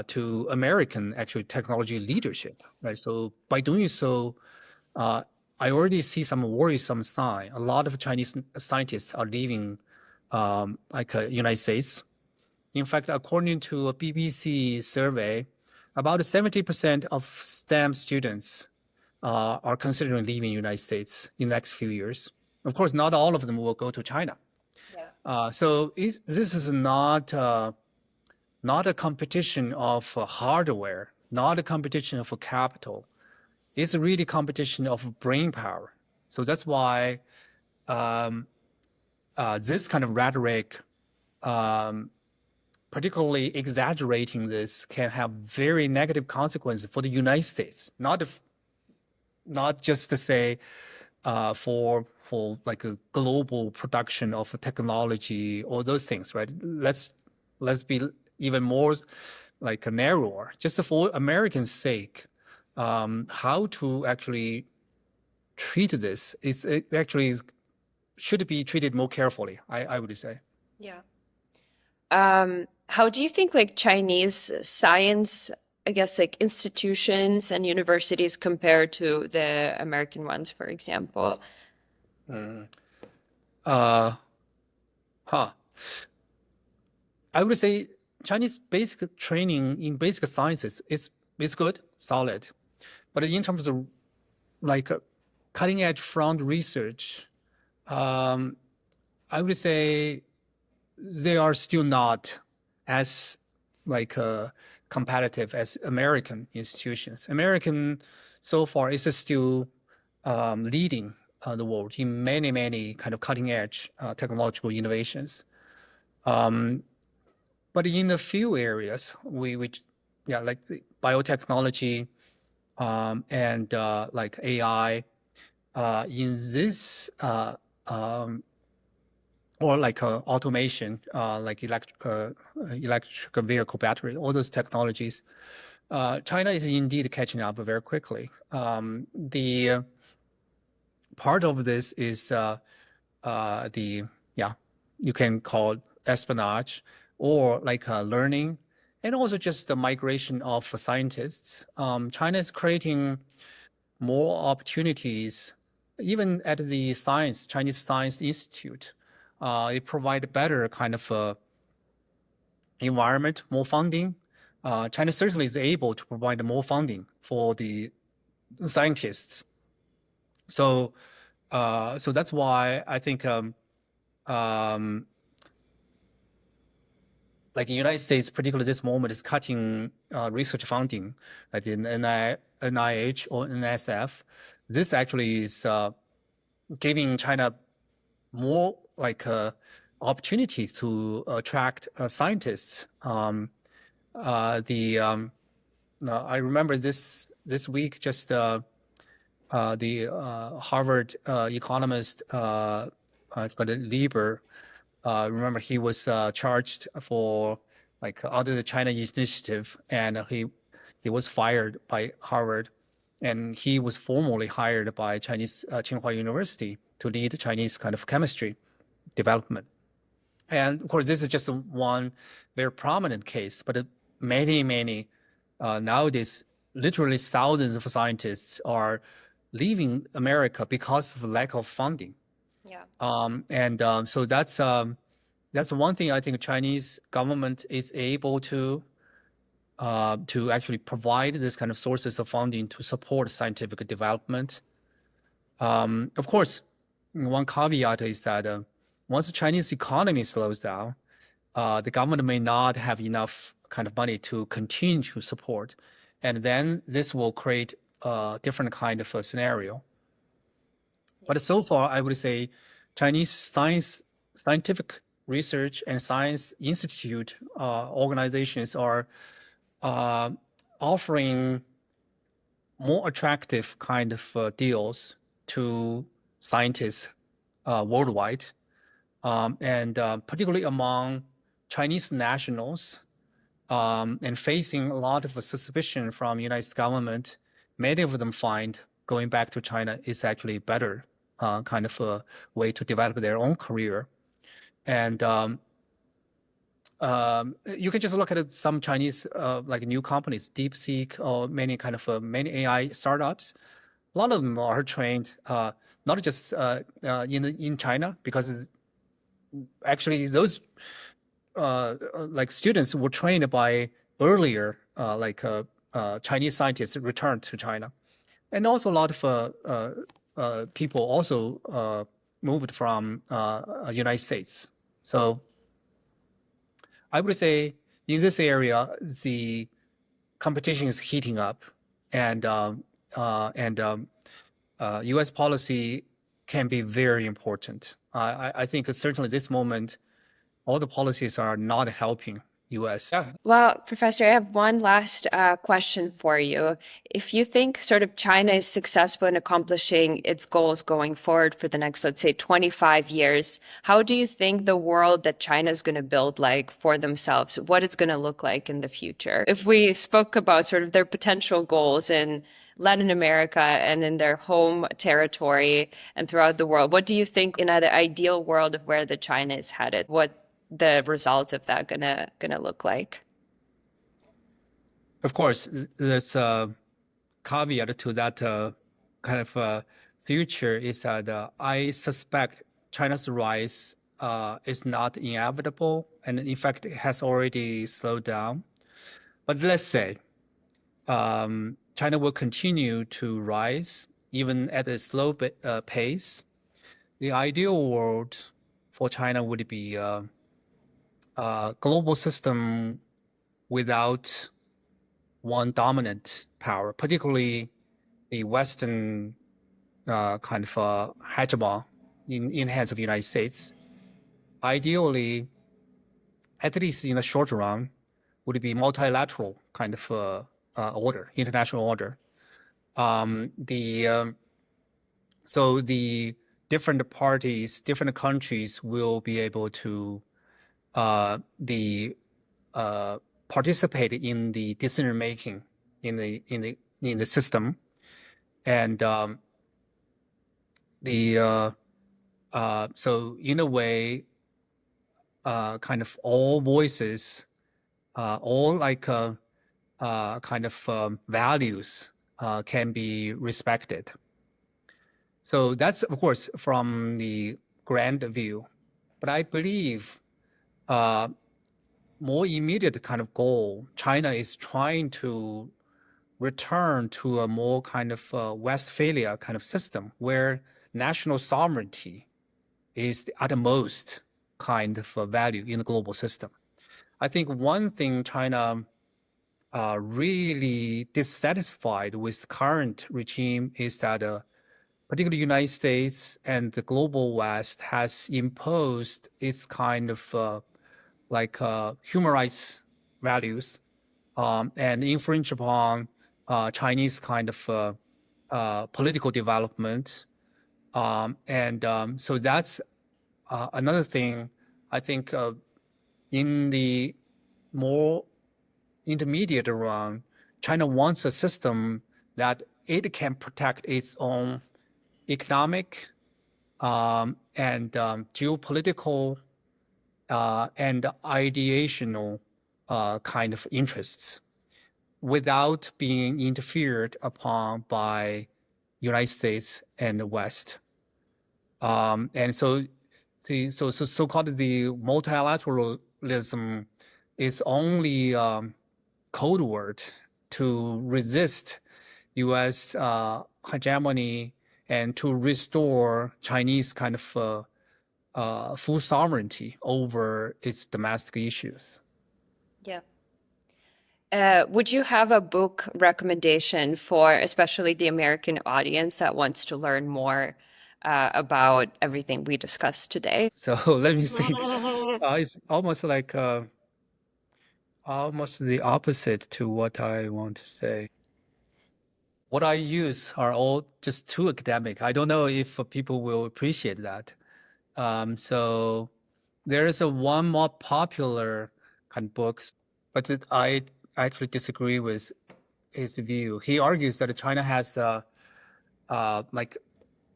to American actually technology leadership, right? So by doing so, I already see some worrisome sign. A lot of Chinese scientists are leaving United States. In fact, according to a BBC survey, about 70% of STEM students are considering leaving the United States in the next few years. Of course, not all of them will go to China. So this is not a competition of hardware, not a competition of capital. It's really competition of brain power. So that's why this kind of rhetoric, particularly exaggerating this, can have very negative consequences for the United States. Not just to say for like a global production of technology or those things, right? Let's be even more like narrower, just for Americans' sake. How to actually treat this it actually should be treated more carefully, I would say. Yeah. How do you think like Chinese science, I guess like institutions and universities compare to the American ones, for example? Uh, huh. I would say Chinese basic training in basic sciences is good, solid, but in terms of like cutting edge front research, I would say they are still not as like competitive as American institutions. American so far is still leading the world in many kind of cutting edge technological innovations. But in a few areas, like the biotechnology and like AI, in this or like automation, like electric vehicle battery, all those technologies, China is indeed catching up very quickly. The part of this is the, yeah, you can call it espionage, or like learning, and also just the migration of scientists. China is creating more opportunities, even at the Chinese Science Institute. It provide better kind of environment, more funding. China certainly is able to provide more funding for the scientists. So, so that's why I think um, like the United States, particularly this moment, is cutting research funding, like in NIH or NSF. This actually is giving China more like opportunities to attract scientists. I remember this week just the Harvard economist I've got a Lieber. Remember, he was charged for like under the China Initiative, and he was fired by Harvard, and he was formally hired by Chinese Tsinghua University to lead Chinese kind of chemistry development. And of course, this is just one very prominent case, but many nowadays, literally thousands of scientists are leaving America because of lack of funding. Yeah. So that's one thing I think Chinese government is able to actually provide this kind of sources of funding to support scientific development. Of course, one caveat is that once the Chinese economy slows down, the government may not have enough kind of money to continue to support, and then this will create a different kind of a scenario. But so far, I would say Chinese scientific research and science institute organizations are offering more attractive kind of deals to scientists worldwide, and particularly among Chinese nationals, and facing a lot of suspicion from United government. Many of them find going back to China is actually better kind of a way to develop their own career. And you can just look at some Chinese like new companies, DeepSeek, or many AI startups. A lot of them are trained not just in China, because actually those like students were trained by earlier Chinese scientists returned to China, and also a lot of people also moved from United States. So I would say in this area, the competition is heating up, and U.S. policy can be very important. I think certainly this moment, all the policies are not helping U.S. Yeah. Well, Professor, I have one last question for you. If you think sort of China is successful in accomplishing its goals going forward for the next, let's say, 25 years, how do you think the world that China is going to build like for themselves, what it's going to look like in the future? If we spoke about sort of their potential goals in Latin America and in their home territory and throughout the world, what do you think in the ideal world of where the China is headed? What the results of that gonna look like? Of course, there's a caveat to that kind of future is that I suspect China's rise is not inevitable, and in fact, it has already slowed down. But let's say China will continue to rise even at a slow pace. The ideal world for China would be a global system without one dominant power, particularly the Western kind of hegemon in hands of the United States. Ideally, at least in the short run, would be multilateral kind of order, international order. The So the different parties, different countries will be able to the participate in the decision making in the system, and the so in a way, kind of all voices, all like kind of values can be respected. So that's of course from the grand view, but I believe uh, more immediate kind of goal, China is trying to return to a more kind of Westphalia kind of system where national sovereignty is the utmost kind of value in the global system. I think one thing China really dissatisfied with current regime is that particularly the United States and the global West has imposed its kind of human rights values and infringe upon Chinese kind of political development. So that's another thing I think in the more intermediate run, China wants a system that it can protect its own economic and geopolitical and ideational kind of interests without being interfered upon by United States and the West. And so so-called the multilateralism is only code word to resist U.S. Hegemony and to restore Chinese kind of full sovereignty over its domestic issues. Yeah. Would you have a book recommendation for especially the American audience that wants to learn more about everything we discussed today? So let me think. It's almost like almost the opposite to what I want to say. What I use are all just too academic. I don't know if people will appreciate that. So there is a one more popular kind of book, but I actually disagree with his view. He argues that China has like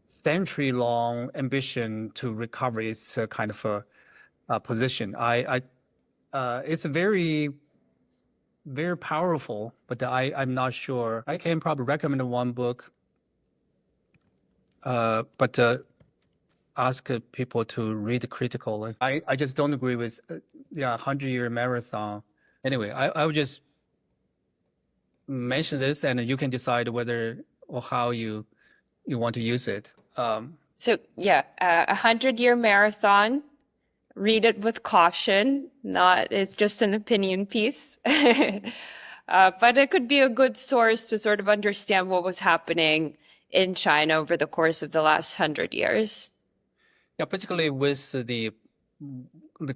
century-long ambition to recover its kind of position. It's very, very powerful, but I'm not sure. I can probably recommend one book, but ask people to read critically. I just don't agree with, yeah, 100-year marathon. Anyway, I would just mention this, and you can decide whether or how you want to use it. So yeah, 100-year marathon. Read it with caution. Not it's just an opinion piece. But it could be a good source to sort of understand what was happening in China over the course of the last 100 years. Yeah, particularly with the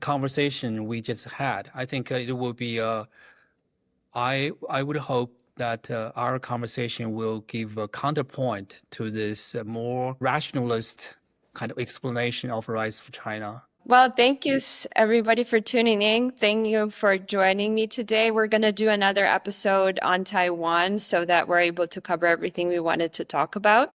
conversation we just had, I think it will be. I would hope that our conversation will give a counterpoint to this more rationalist kind of explanation of rise of China. Well, thank you everybody for tuning in. Thank you for joining me today. We're going to do another episode on Taiwan so that we're able to cover everything we wanted to talk about.